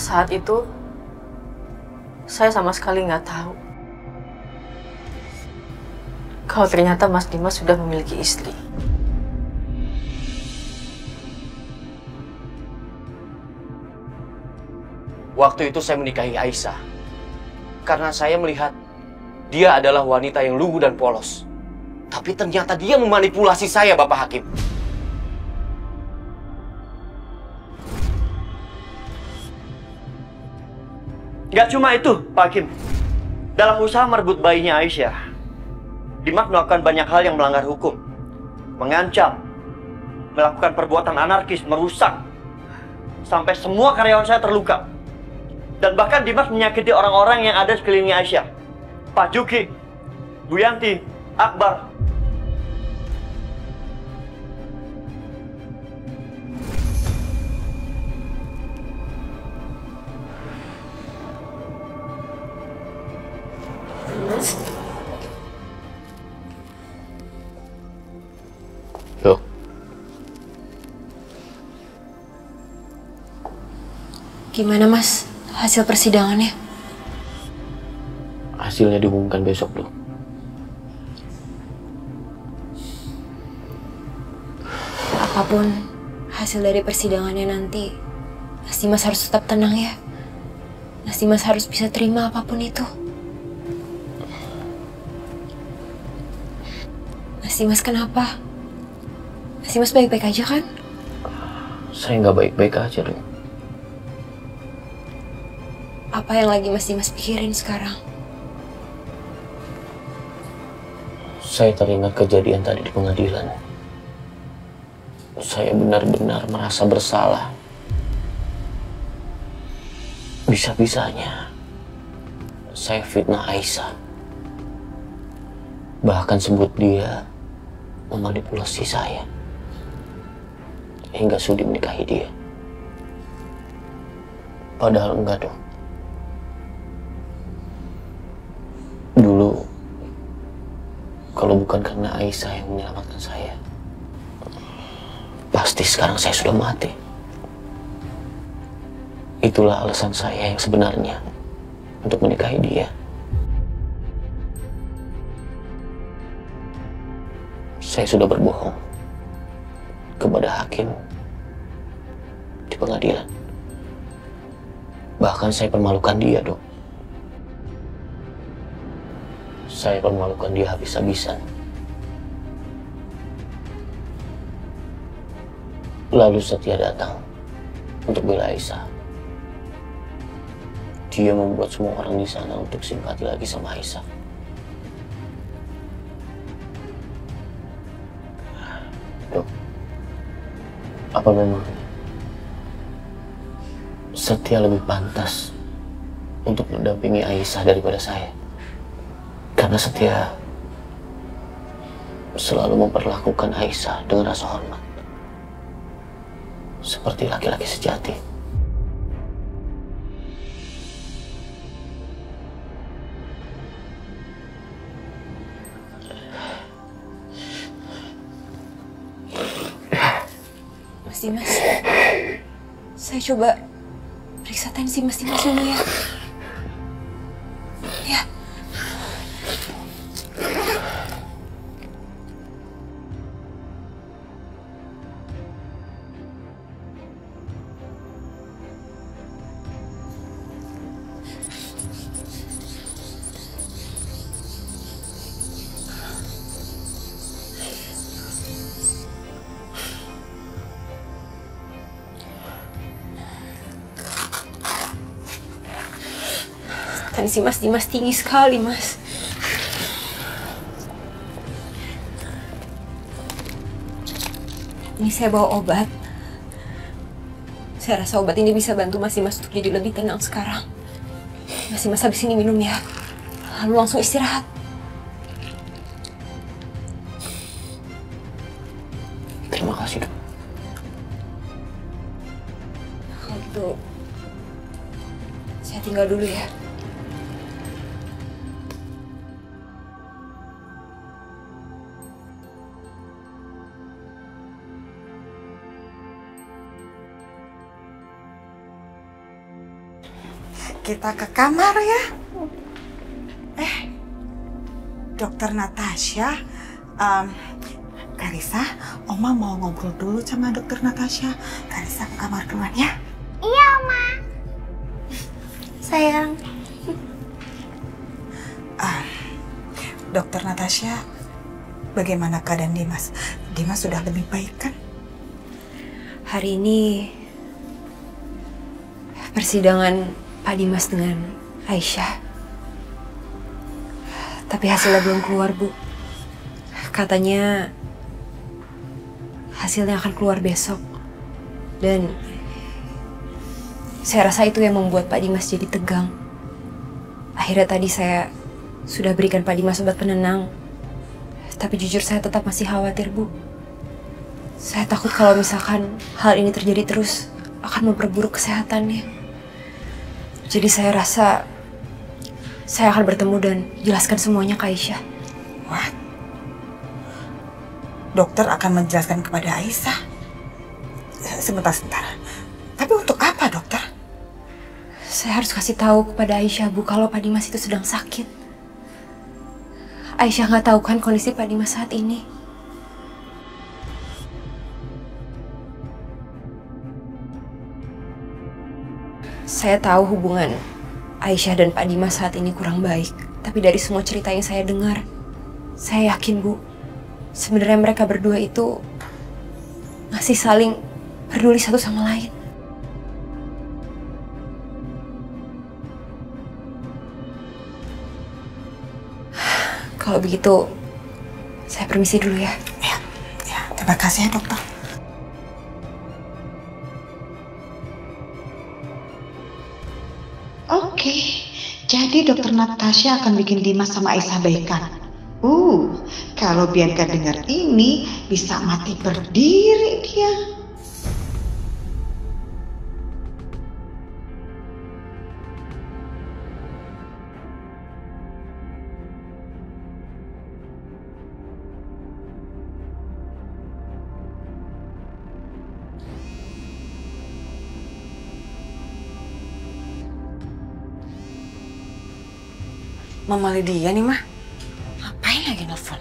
Saat itu, saya sama sekali nggak tahu kalau ternyata Mas Dimas sudah memiliki istri. Waktu itu saya menikahi Aisyah karena saya melihat dia adalah wanita yang lugu dan polos. Tapi ternyata dia memanipulasi saya, Bapak Hakim. Gak cuma itu, Pak Hakim. Dalam usaha merebut bayinya Aisyah, Dimas melakukan banyak hal yang melanggar hukum. Mengancam, melakukan perbuatan anarkis, merusak. Sampai semua karyawan saya terluka. Dan bahkan Dimas menyakiti orang-orang yang ada sekelilingnya Aisyah. Pak Juki, Bu Yanti, Akbar. Gimana Mas hasil persidangannya? Hasilnya diumumkan besok, Dok. Apapun hasil dari persidangannya nanti, Mas Dimas harus tetap tenang ya. Mas Dimas harus bisa terima apapun itu. Mas Dimas kenapa? Mas Dimas baik-baik aja kan? Saya nggak baik-baik aja, Dok. Apa yang lagi Mas Dimas pikirin sekarang? Saya teringat kejadian tadi di pengadilan. Saya benar-benar merasa bersalah. Bisa-bisanya saya fitnah Aisyah. Bahkan sebut dia memanipulasi saya hingga sudi menikahi dia. Padahal enggak, Dok. Dulu, kalau bukan karena Aisyah yang menyelamatkan saya, pasti sekarang saya sudah mati. Itulah alasan saya yang sebenarnya untuk menikahi dia. Saya sudah berbohong kepada hakim di pengadilan. Bahkan saya permalukan dia, Dok. Saya permalukan dia habis-habisan. Lalu Setia datang untuk bela Aisyah. Dia membuat semua orang di sana untuk simpati lagi sama Aisyah. Dok, apa memang Setia lebih pantas untuk mendampingi Aisyah daripada saya? Karena Setia selalu memperlakukan Aisyah dengan rasa hormat, seperti laki-laki sejati. Mas Dimas, saya coba periksa tensi Mas Dimas dulu ya. Ya. Tensi Mas Dimas tinggi sekali, Mas. Ini saya bawa obat. Saya rasa obat ini bisa bantu Mas Dimas untuk jadi lebih tenang sekarang. Mas Dimas habis ini minum ya. Lalu langsung istirahat. Terima kasih, Dok. Kalau gitu, saya tinggal dulu ya. Kita ke kamar ya. Dokter Natasha, Karissa, Oma mau ngobrol dulu sama Dokter Natasha. Karissa ke kamar duluan ya. Iya, Oma. Sayang. Dokter Natasha, bagaimana keadaan Dimas? Dimas sudah lebih baik kan? Hari ini persidangan Pak Dimas dengan Aisyah. Tapi hasilnya belum keluar, Bu. Katanya hasilnya akan keluar besok. Dan saya rasa itu yang membuat Pak Dimas jadi tegang. Akhirnya tadi saya sudah berikan Pak Dimas obat penenang. Tapi jujur saya tetap masih khawatir, Bu. Saya takut kalau misalkan hal ini terjadi terus akan memperburuk kesehatannya. Jadi saya rasa saya akan bertemu dan jelaskan semuanya ke Aisyah. What? Dokter akan menjelaskan kepada Aisyah? Sebentar. Tapi untuk apa, dokter? Saya harus kasih tahu kepada Aisyah, Bu, kalau Pak Dimas itu sedang sakit. Aisyah nggak tahu kan kondisi Pak Dimas saat ini. Saya tahu hubungan Aisyah dan Pak Dimas saat ini kurang baik. Tapi dari semua cerita yang saya dengar, saya yakin, Bu, sebenarnya mereka berdua itu masih saling peduli satu sama lain. Kalau begitu, saya permisi dulu ya. Ya, terima kasih ya dokter. Oke, jadi dokter Natasha akan bikin Dimas sama Aisyah baikan. Kalau Bianca dengar ini, bisa mati berdiri dia. Mama Lydia nih, Mah. Ngapain lagi nelfon?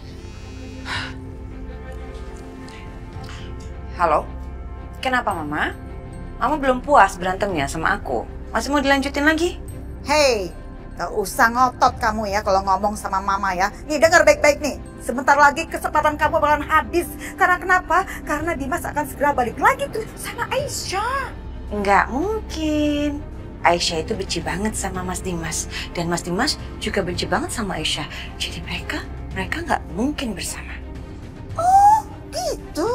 Halo? Kenapa, Mama? Mama belum puas berantemnya sama aku. Masih mau dilanjutin lagi? Hei, gak usah ngotot kamu ya kalau ngomong sama mama ya. Nih dengar baik-baik nih. Sebentar lagi kesempatan kamu bakalan habis. Karena kenapa? Karena Dimas akan segera balik lagi tuh sama Aisyah. Nggak mungkin. Aisyah itu benci banget sama Mas Dimas. Dan Mas Dimas juga benci banget sama Aisyah. Jadi mereka nggak mungkin bersama. Oh gitu.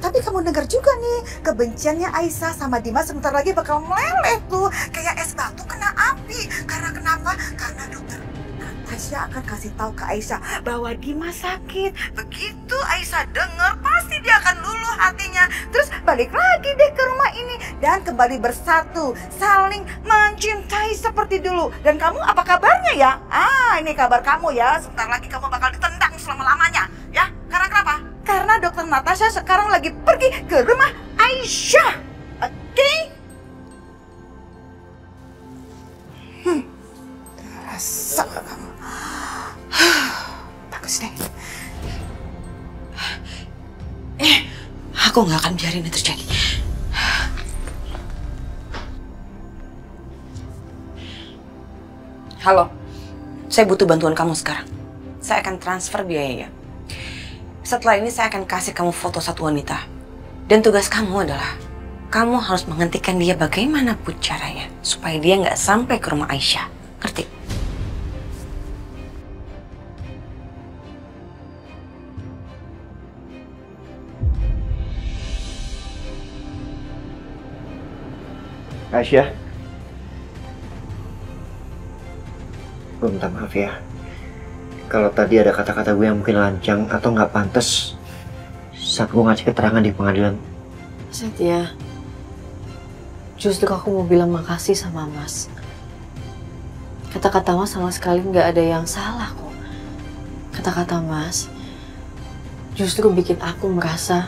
Tapi kamu dengar juga nih, kebenciannya Aisyah sama Dimas sebentar lagi bakal meleleh tuh. Kayak es batu kena api. Karena kenapa? Karena dokter Natasha akan kasih tahu ke Aisyah bahwa Dimas sakit. Begitu Aisyah dengar, pasti dia akan luluh hatinya. Terus balik lagi deh ke rumah ini dan kembali bersatu, saling mencintai seperti dulu. Dan kamu apa kabarnya ya? Ini kabar kamu ya. Sebentar lagi kamu bakal ditendang selama-lamanya ya. Karena kenapa? Karena dokter Natasha sekarang lagi pergi ke rumah Aisyah. Oke? Rasa kamu. Bagus deh. Aku nggak akan biarin itu terjadi. Halo, saya butuh bantuan kamu sekarang. Saya akan transfer biayanya. Setelah ini saya akan kasih kamu foto satu wanita. Dan tugas kamu adalah, kamu harus menghentikan dia bagaimanapun caranya. Supaya dia nggak sampai ke rumah Aisyah. Ngerti? Aisyah, gue minta maaf ya. Kalau tadi ada kata-kata gue yang mungkin lancang atau nggak pantas saat gue ngasih keterangan di pengadilan. Setia, justru aku mau bilang makasih sama Mas. Kata-kata Mas sama sekali nggak ada yang salah kok. Kata-kata Mas justru bikin aku merasa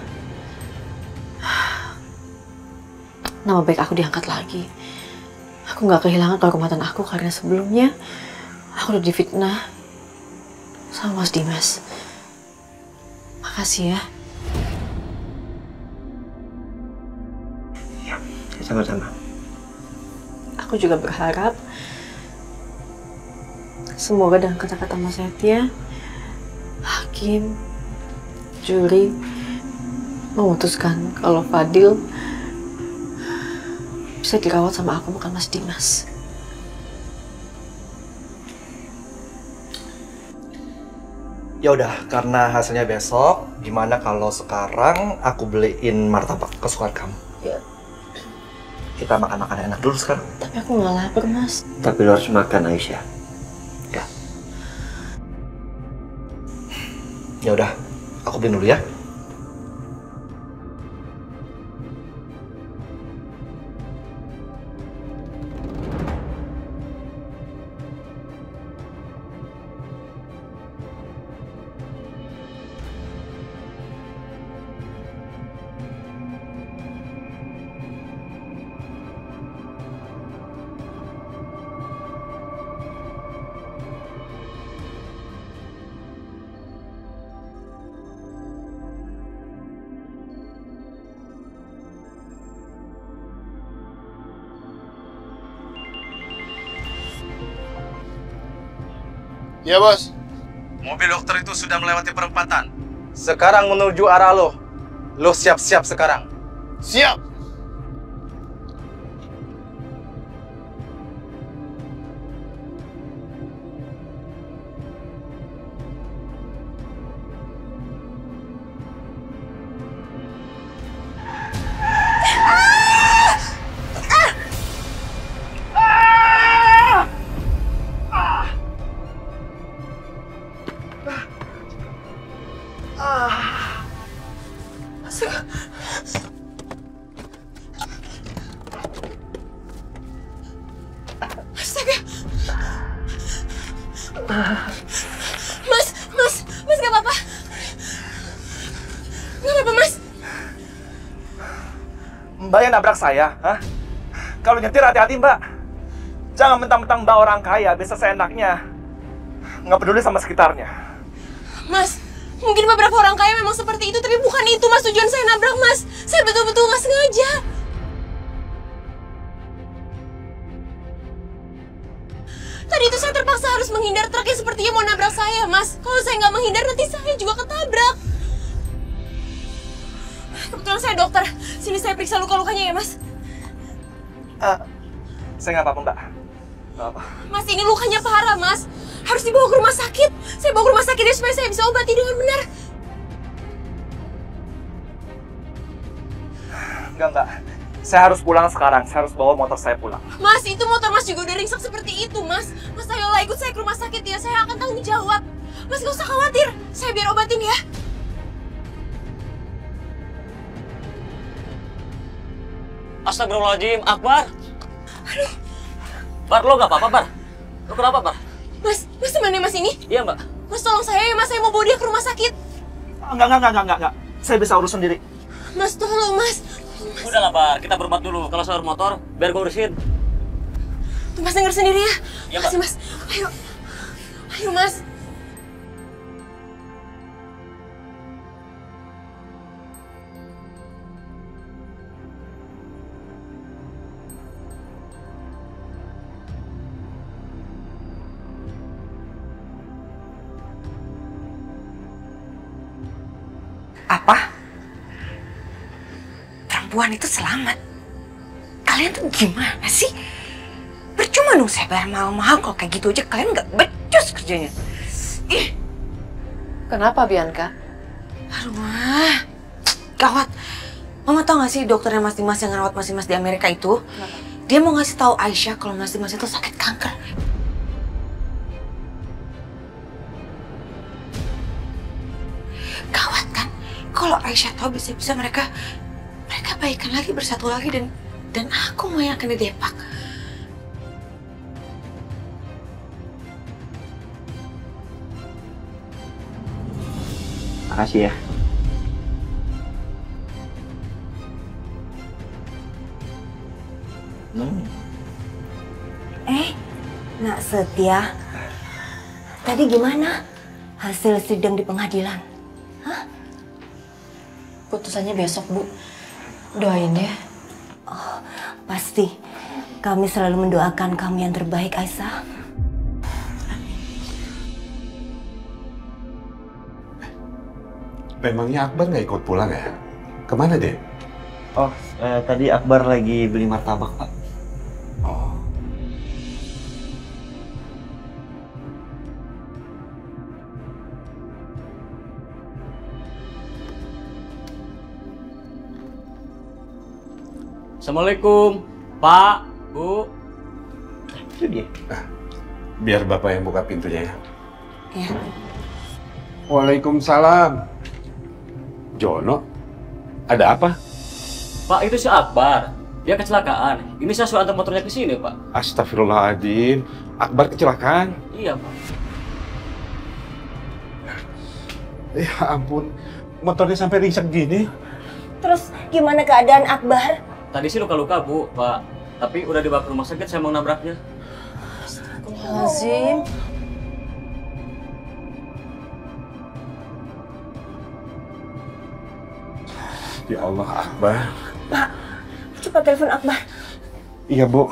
nama baik aku diangkat lagi. Aku nggak kehilangan kehormatan aku karena sebelumnya aku udah difitnah sama Mas Dimas. Makasih ya. Ya, sama-sama. Aku juga berharap semoga dengan kata-kata Mas Setia, hakim, juri memutuskan kalau Fadil bisa dirawat sama aku, bukan Mas Dimas. Ya udah, karena hasilnya besok, gimana kalau sekarang aku beliin martabak kesukaan kamu? Ya. Kita makan-makan enak dulu sekarang. Tapi aku nggak lapar, Mas. Tapi lo harus makan, Aisyah. Ya. Ya udah, aku beliin dulu ya. Iya, Bos. Mobil dokter itu sudah melewati perempatan. Sekarang menuju arah lo. Lo siap-siap sekarang. Siap. Mas gak apa-apa? Gak apa-apa, Mas? Mbak yang nabrak saya, hah? Kalau nyetir hati-hati, Mbak. Jangan mentang-mentang Mbak orang kaya, bisa seenaknya. Nggak peduli sama sekitarnya. Mas, mungkin beberapa orang kaya memang seperti itu, tapi bukan itu, Mas, tujuan saya nabrak, Mas. Saya betul-betul nggak sengaja. Tadi itu saya terpaksa harus menghindar truk yang sepertinya mau nabrak saya, Mas. Kalau saya nggak menghindar, nanti saya juga ketabrak. Kebetulan saya dokter. Sini saya periksa luka-lukanya ya, Mas. Saya nggak apa-apa, Mbak. Nggak apa. Mas, ini lukanya parah, Mas. Harus dibawa ke rumah sakit. Saya bawa ke rumah sakit ya, supaya saya bisa obati dengan benar. Enggak, Mbak. Saya harus pulang sekarang. Saya harus bawa motor saya pulang. Mas, itu motor Mas juga udah ringsek seperti itu, Mas. Mas, ayolah ikut saya ke rumah sakit ya. Saya akan tanggung jawab. Mas, gak usah khawatir. Saya biar obatin ya. Astagfirullahaladzim, Akbar. Aduh. Bar, lo gak apa-apa, Bar? Lo kenapa, Bar? Mas temannya Mas ini? Iya, Mbak. Mas, tolong saya ya, Mas. Saya mau bawa dia ke rumah sakit. Enggak. Saya bisa urus sendiri. Mas, tolong, Mas. Udahlah, Bar. Kita berempat dulu. Kalau soal motor, biar gue urusin. Tuh, Mas denger sendiri ya. Iya, Mbak. Makasih, Mas. Ayo. Ayo, Mas. Apa? Perempuan itu selamat? Kalian tuh gimana sih? Percuma dong saya bayar mahal-mahal kalau kayak gitu aja kalian nggak becus kerjanya. Ih. Kenapa, Bianca? Aduh, Mah. Gawat. Mama tau gak sih dokternya Mas Dimas yang ngerawat Mas Dimas di Amerika itu? Kenapa? Dia mau ngasih tahu Aisyah kalau Mas Dimas itu sakit kanker. Gawat kan? Kalau Aisyah tahu bisa-bisa mereka baikan lagi, bersatu lagi, dan aku mau yang akan didepak. Makasih ya. Nak Setia, tadi gimana hasil sidang di pengadilan? Hah? Putusannya besok, Bu. Doain ya. Oh, pasti. Kami selalu mendoakan kamu yang terbaik, Aisyah. Memangnya Akbar nggak ikut pulang ya? Kemana deh? Oh, tadi Akbar lagi beli martabak, Pak. Oh. Assalamualaikum, Pak, Bu. Itu dia. Biar Bapak yang buka pintunya ya. Iya. Waalaikumsalam. Jono, ada apa? Pak, itu si Akbar. Dia kecelakaan. Ini saya suruh antar motornya ke sini, Pak. Astagfirullahaladzim. Akbar kecelakaan? Iya, Pak. Ya ampun, motornya sampai ringsek gini. Terus gimana keadaan Akbar? Tadi sih luka-luka, Bu, Pak. Tapi udah dibawa ke rumah sakit, saya mau nabraknya. Astagfirullahaladzim. Ya Allah, Akbar. Pak, cepat telepon Akbar. Iya, Bu.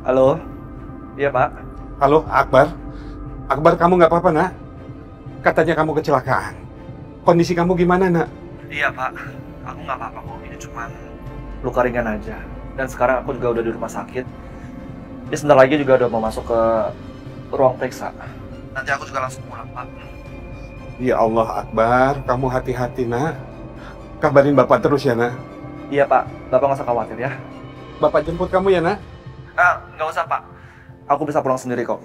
Halo? Iya, Pak. Halo, Akbar. Akbar, kamu nggak apa-apa, nak? Katanya kamu kecelakaan. Kondisi kamu gimana, nak? Iya, Pak. Aku nggak apa-apa kok. Ini cuma luka ringan aja. Dan sekarang aku juga udah di rumah sakit. Ya, sebentar lagi juga udah mau masuk ke ruang periksa. Nanti aku juga langsung pulang, Pak. Ya Allah, Akbar. Kamu hati-hati, nak. Kabarin Bapak terus ya, nak. Iya, Pak. Bapak nggak usah khawatir ya. Bapak jemput kamu ya, nak? Nggak usah, Pak. Aku bisa pulang sendiri kok.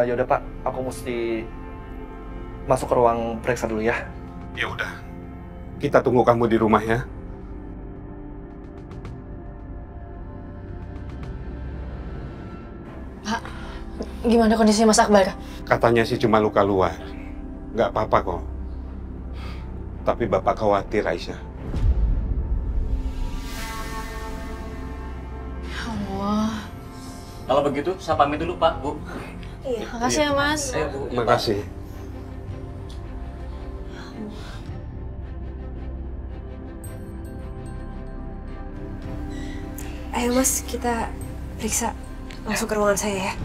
Ya udah, Pak. Aku mesti masuk ke ruang periksa dulu ya. Ya udah. Kita tunggu kamu di rumah ya. Pak, gimana kondisi Mas Akbar? Katanya sih cuma luka luar. Nggak apa-apa kok. Tapi Bapak khawatir, Aisyah. Allah. Kalau begitu, saya pamit dulu, Pak, Bu. Iya, makasih ya, Mas. Ayo, Bu. Terima kasih. Ayo Mas, kita periksa. Langsung ke ruangan saya ya.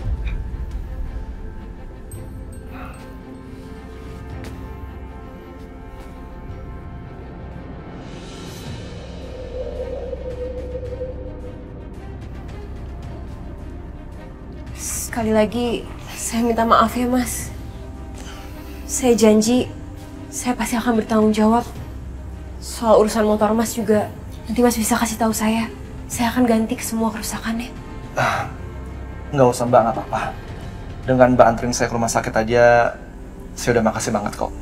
Sekali lagi, saya minta maaf ya Mas. Saya janji, saya pasti akan bertanggung jawab. Soal urusan motor Mas juga, nanti Mas bisa kasih tahu saya. Saya akan ganti ke semua kerusakannya. Nggak usah, Mbak, nggak apa-apa. Dengan Mbak anterin saya ke rumah sakit aja, saya udah makasih banget kok.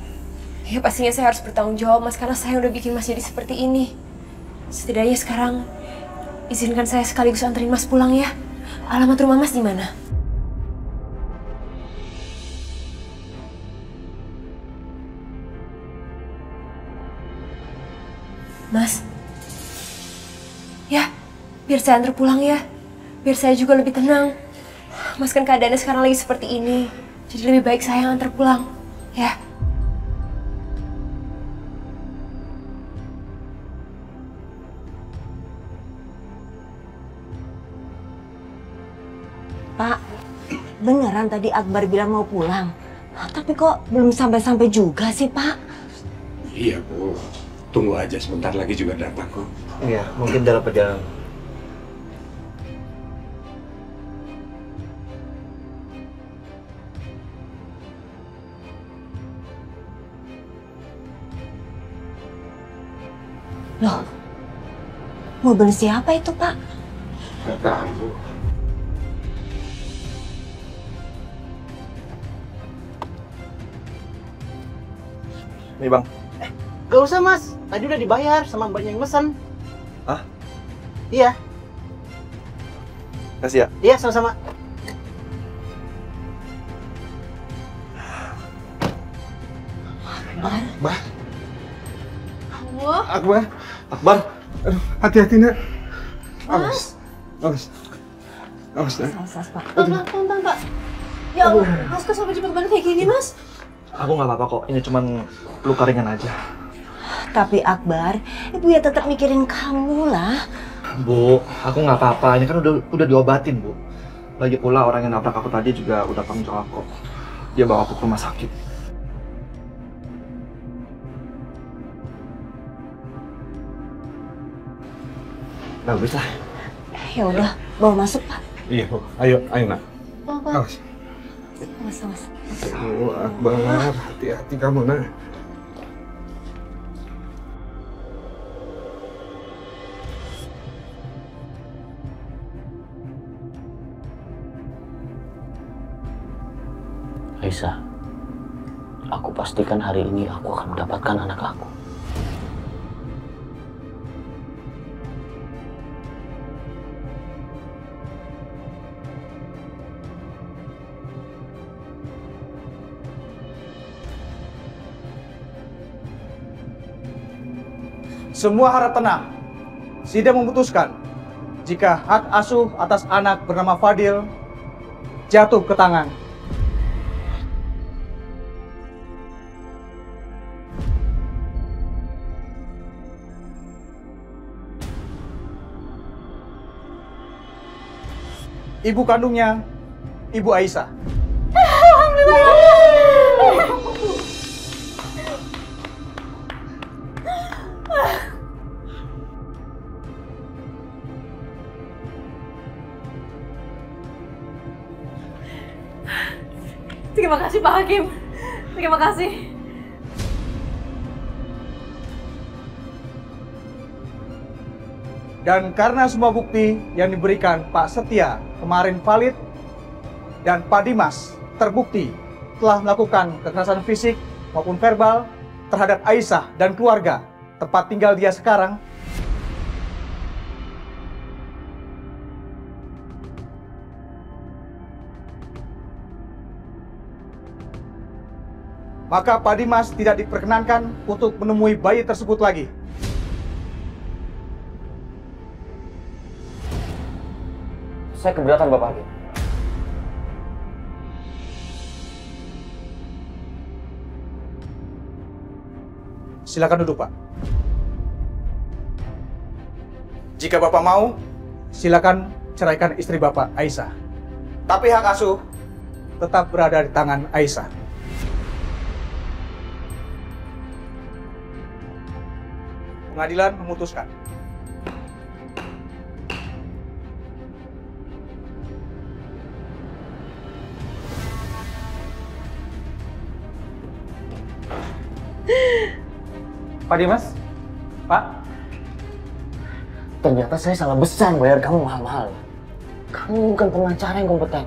Ya pastinya saya harus bertanggung jawab Mas, karena saya udah bikin Mas jadi seperti ini. Setidaknya sekarang, izinkan saya sekaligus anterin Mas pulang ya. Alamat rumah Mas di mana? Mas, ya, biar saya antar pulang ya. Biar saya juga lebih tenang. Mas kan keadaannya sekarang lagi seperti ini. Jadi lebih baik saya yang antar pulang, ya. Pak, beneran tadi Akbar bilang mau pulang. Tapi kok belum sampai-sampai juga sih, Pak? Iya, Bu. Tunggu aja, sebentar lagi juga datang kok. Iya, mungkin dalam perjalanan. Loh, mobil siapa itu, Pak? Nggak tahu, Bu. Nih, Bang. Gak usah, Mas. Tadi udah dibayar sama mbaknya yang mesen. Hah? Iya. Kasih ya? Iya, sama-sama. Akbar. Allah. Akbar. Akbar. Aduh, hati-hati, nak. Awas. Awas. Awas, nak. Awas, Pak. Pelan-pelan, Pak. Ya Allah, Mas kok sampai cepet banget kayak gini, Mas? Aku nggak apa-apa kok. Ini cuman luka ringan aja. Tapi Akbar, Ibu ya tetap mikirin kamu lah. Bu, aku nggak apa-apa. Ini kan udah diobatin, Bu. Lagi pula orang yang nabrak aku tadi juga udah tanggung jawab kok. Dia bawa aku ke rumah sakit. Bagus lah. Ya udah, bawa masuk, Pak. Iya, Bu. Ayo, nak. Awas. Awas, awas. Aduh, Akbar. Hati-hati kamu, nak. Aisyah, aku pastikan hari ini aku akan mendapatkan anak aku. Semua harap tenang. Sidang memutuskan jika hak asuh atas anak bernama Fadil jatuh ke tangan ibu kandungnya, Ibu Aisyah. Terima kasih Pak Hakim. Terima kasih. Dan karena semua bukti yang diberikan Pak Setia kemarin valid dan Pak Dimas terbukti telah melakukan kekerasan fisik maupun verbal terhadap Aisyah dan keluarga tempat tinggal dia sekarang, maka Pak Dimas tidak diperkenankan untuk menemui bayi tersebut lagi. Saya keberatan, Bapak Hakim. Silakan duduk, Pak. Jika Bapak mau, silakan ceraikan istri Bapak, Aisyah. Tapi hak asuh tetap berada di tangan Aisyah. Pengadilan memutuskan. Pak Dimas? Pak? Ternyata saya salah besar bayar kamu mahal-mahal. Kamu bukan pengacara yang kompeten.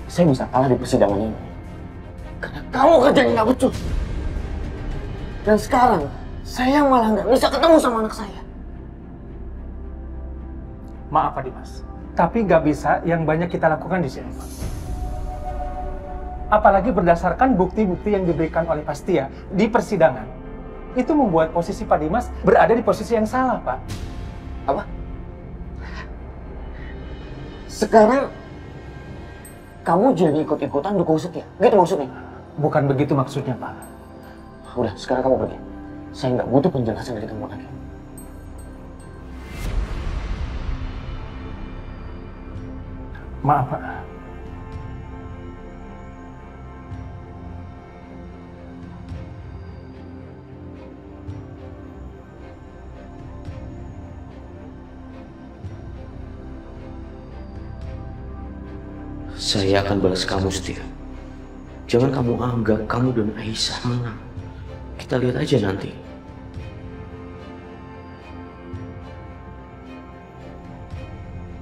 Saya bisa kalah di persidangan ini karena kamu kerjanya nggak becus. Dan sekarang, saya malah nggak bisa ketemu sama anak saya. Maaf Pak Dimas, tapi nggak bisa yang banyak kita lakukan di sini. Apalagi berdasarkan bukti-bukti yang diberikan oleh Pak Setia di persidangan, itu membuat posisi Pak Dimas berada di posisi yang salah, Pak. Apa? Sekarang, kamu jadi ikut-ikutan dukung Setia? Gitu maksudnya? Bukan begitu maksudnya, Pak. Udah, sekarang kamu pergi. Saya nggak butuh penjelasan dari kamu lagi. Maaf, Pak. Saya akan balas kamu, Setia. Jangan kamu anggap kamu dan Aisyah menang. Kita lihat aja nanti.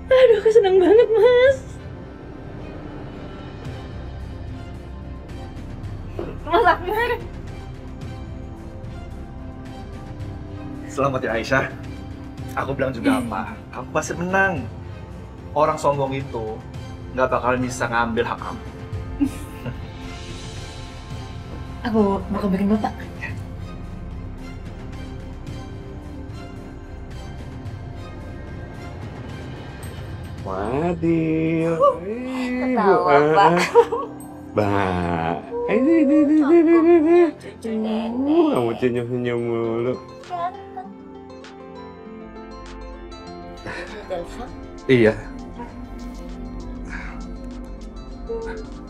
Aduh, aku senang banget, Mas. Mas Akbar. Selamat ya Aisyah. Aku bilang juga apa? Kamu pasti menang. Orang sombong itu nggak bakalan bisa ngambil hak kamu. Aku mau kabarin Bapak. Fadil. Ketawa, Pak. Bah. Ini. Kamu senyum-senyum mulu. Iya.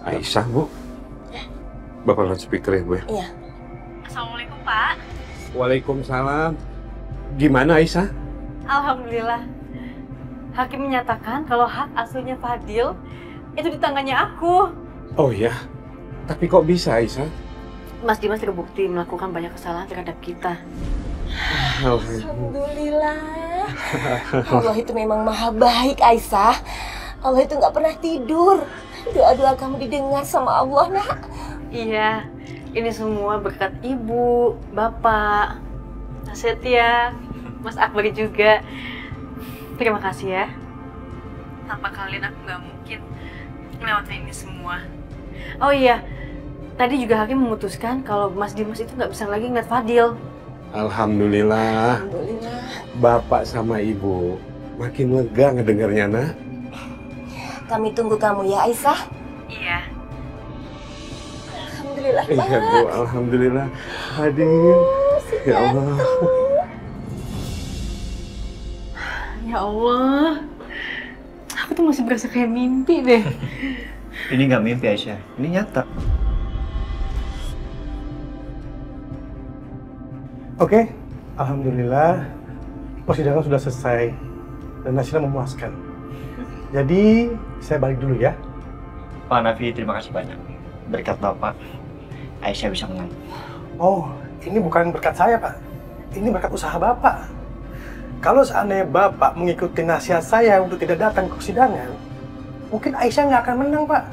Aisyah, Bu. Bapak loudspeaker ya, Bu? Iya. Assalamualaikum, Pak. Waalaikumsalam. Gimana, Aisyah? Alhamdulillah. Hakim menyatakan kalau hak asuhnya Fadil itu di tangannya aku. Oh iya? Tapi kok bisa, Aisyah? Mas Dimas terbukti melakukan banyak kesalahan terhadap kita. Alhamdulillah. Allah itu memang maha baik, Aisyah. Allah itu nggak pernah tidur. Doa-doa kamu didengar sama Allah, Nak. Iya, ini semua berkat Ibu, Bapak, Mas Setia, Mas Akbar juga. Terima kasih ya. Tanpa kalian aku nggak mungkin ngelewatin ini semua. Oh iya, tadi juga Hakim memutuskan kalau Mas Dimas itu nggak bisa lagi ngeliat Fadil. Alhamdulillah. Alhamdulillah. Bapak sama Ibu makin lega ngedengarnya, Nak. Kami tunggu kamu ya, Aisyah. Iya. Alhamdulillah Iya, banget. Bu. Alhamdulillah. Hadir. Ya Allah. Ya Allah, tuh masih berasa kayak mimpi deh. Ini nggak mimpi Aisyah, ini nyata. Oke, alhamdulillah persidangan sudah selesai dan hasilnya memuaskan. Jadi saya balik dulu ya. Pak Nafi, terima kasih banyak. Berkat Bapak, Aisyah bisa menang. Oh, ini bukan berkat saya, Pak. Ini berkat usaha Bapak. Kalau seandainya Bapak mengikuti nasihat saya untuk tidak datang ke persidangan, mungkin Aisyah nggak akan menang, Pak.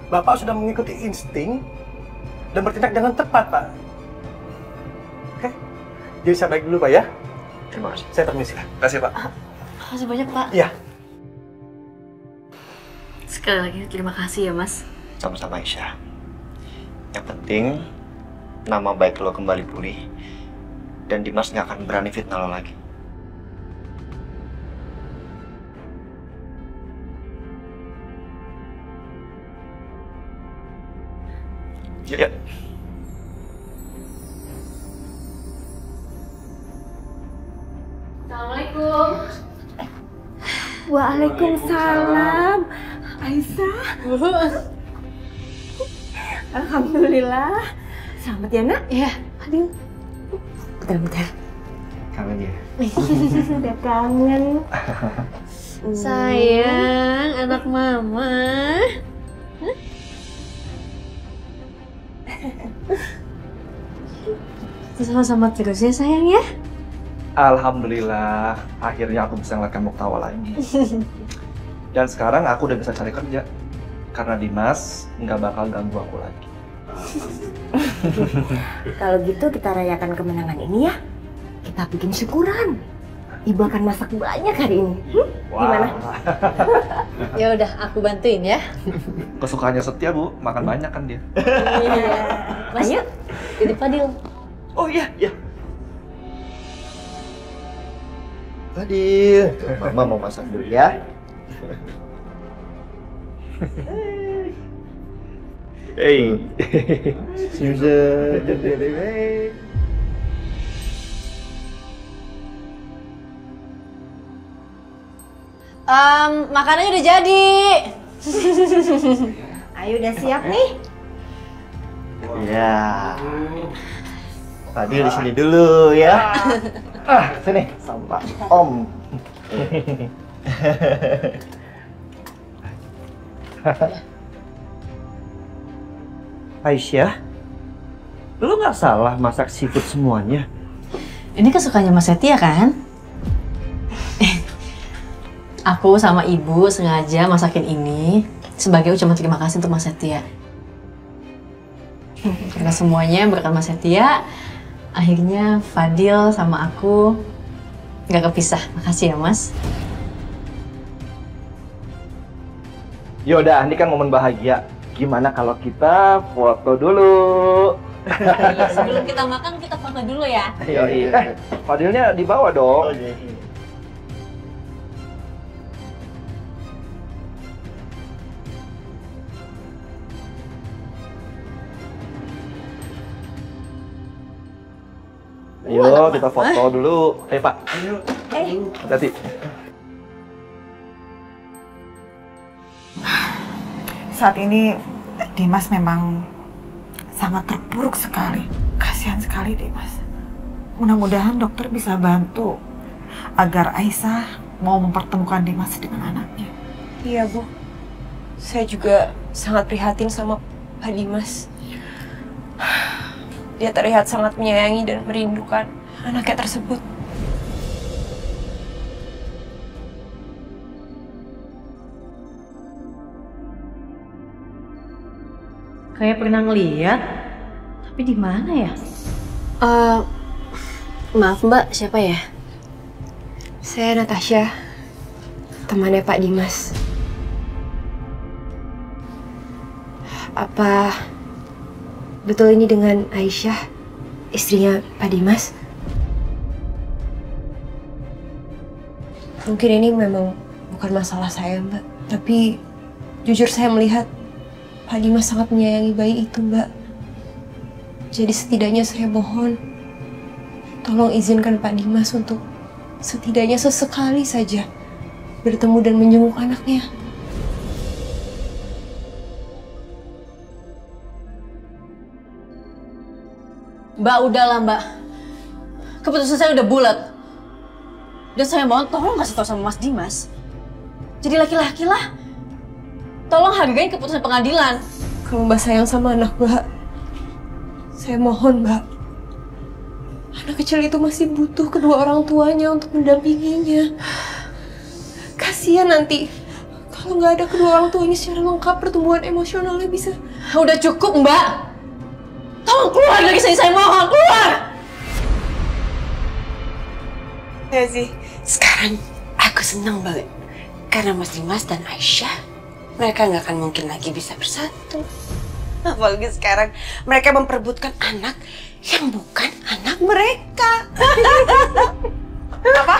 Bapak sudah mengikuti insting dan bertindak dengan tepat, Pak. Oke? Jadi saya balik dulu, Pak, ya. Terima kasih. Saya permisi. Terima kasih, Pak. Makasih banyak, Pak. Iya. Sekali lagi terima kasih ya, Mas. Sama-sama Aisyah. Yang penting, nama baik lo kembali pulih. Dan Dimas nggak akan berani fitnah lo lagi. Ya. Assalamualaikum. Waalaikumsalam. Aisyah. Alhamdulillah. Selamat ya, Nak? Iya. Aduh. Bentar-bentar. Kangen ya? Udah kangen. Sayang, anak mama. Sama-sama terus ya sayang ya. Alhamdulillah, akhirnya aku bisa ngeliat kamu ketawa lagi. Dan sekarang aku udah bisa cari kerja. Karena Dimas nggak bakal ganggu aku lagi. Kalau gitu kita rayakan kemenangan ini ya. Kita bikin syukuran. Ibu akan masak banyak hari ini. Gimana? Ya udah, aku bantuin ya. Kesukaannya Setia, Bu. Makan banyak kan dia. Iya. Mas, yuk. Ini Fadil. Oh iya, iya. Fadil, Mama mau masak dulu ya. Hey, Susan, makanannya udah jadi. Ayo udah siap nih. Ya. Fadil di sini dulu ya. Sini sama Om. Aisyah, lu nggak salah masak seafood semuanya. Ini kesukaannya Mas Setia kan? Aku sama ibu sengaja masakin ini sebagai ucapan terima kasih untuk Mas Setia. Karena semuanya berkat Mas Setia, akhirnya Fadil sama aku nggak kepisah. Makasih ya Mas. Yaudah, ini kan momen bahagia. Gimana kalau kita foto dulu? Sebelum kita makan, kita foto dulu ya. Yoi. Fadilnya di bawah dong. Ayo, kita foto dulu. Pak. Ayo. Hati-hati. Saat ini Dimas memang sangat terpuruk sekali. Kasihan sekali Dimas. Mudah-mudahan dokter bisa bantu agar Aisyah mau mempertemukan Dimas dengan anaknya. Iya, Bu. Saya juga sangat prihatin sama Pak Dimas. Dia terlihat sangat menyayangi dan merindukan anaknya tersebut. Kayak pernah ngeliat, tapi di mana ya? Maaf Mbak, siapa ya? Saya Natasha, temannya Pak Dimas. Apa betul ini dengan Aisyah, istrinya Pak Dimas? Mungkin ini memang bukan masalah saya Mbak, tapi jujur saya melihat Pak Dimas sangat menyayangi bayi itu, Mbak. Jadi setidaknya saya mohon, tolong izinkan Pak Dimas untuk setidaknya sesekali saja bertemu dan menjenguk anaknya. Mbak, udahlah Mbak. Keputusan saya udah bulat. Dan saya mohon tolong kasih tahu sama Mas Dimas. Jadi laki-laki lah. Tolong hargain keputusan pengadilan. Kalau Mbak sayang sama anak Mbak, saya mohon Mbak. Anak kecil itu masih butuh kedua orang tuanya untuk mendampinginya. Kasihan nanti kalau nggak ada kedua orang tuanya secara lengkap, pertumbuhan emosionalnya bisa. Udah cukup Mbak. Tolong keluar dari sini, saya mohon keluar. Ya sih, sekarang aku senang banget. Karena Mas Dimas dan Aisyah, mereka nggak akan mungkin lagi bisa bersatu. Apalagi sekarang mereka memperebutkan anak yang bukan anak mereka. Apa?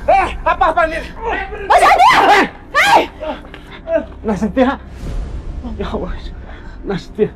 Hei! Apa nih? Mas Adil! Hei! Nastya! Ya Allah, Nastya.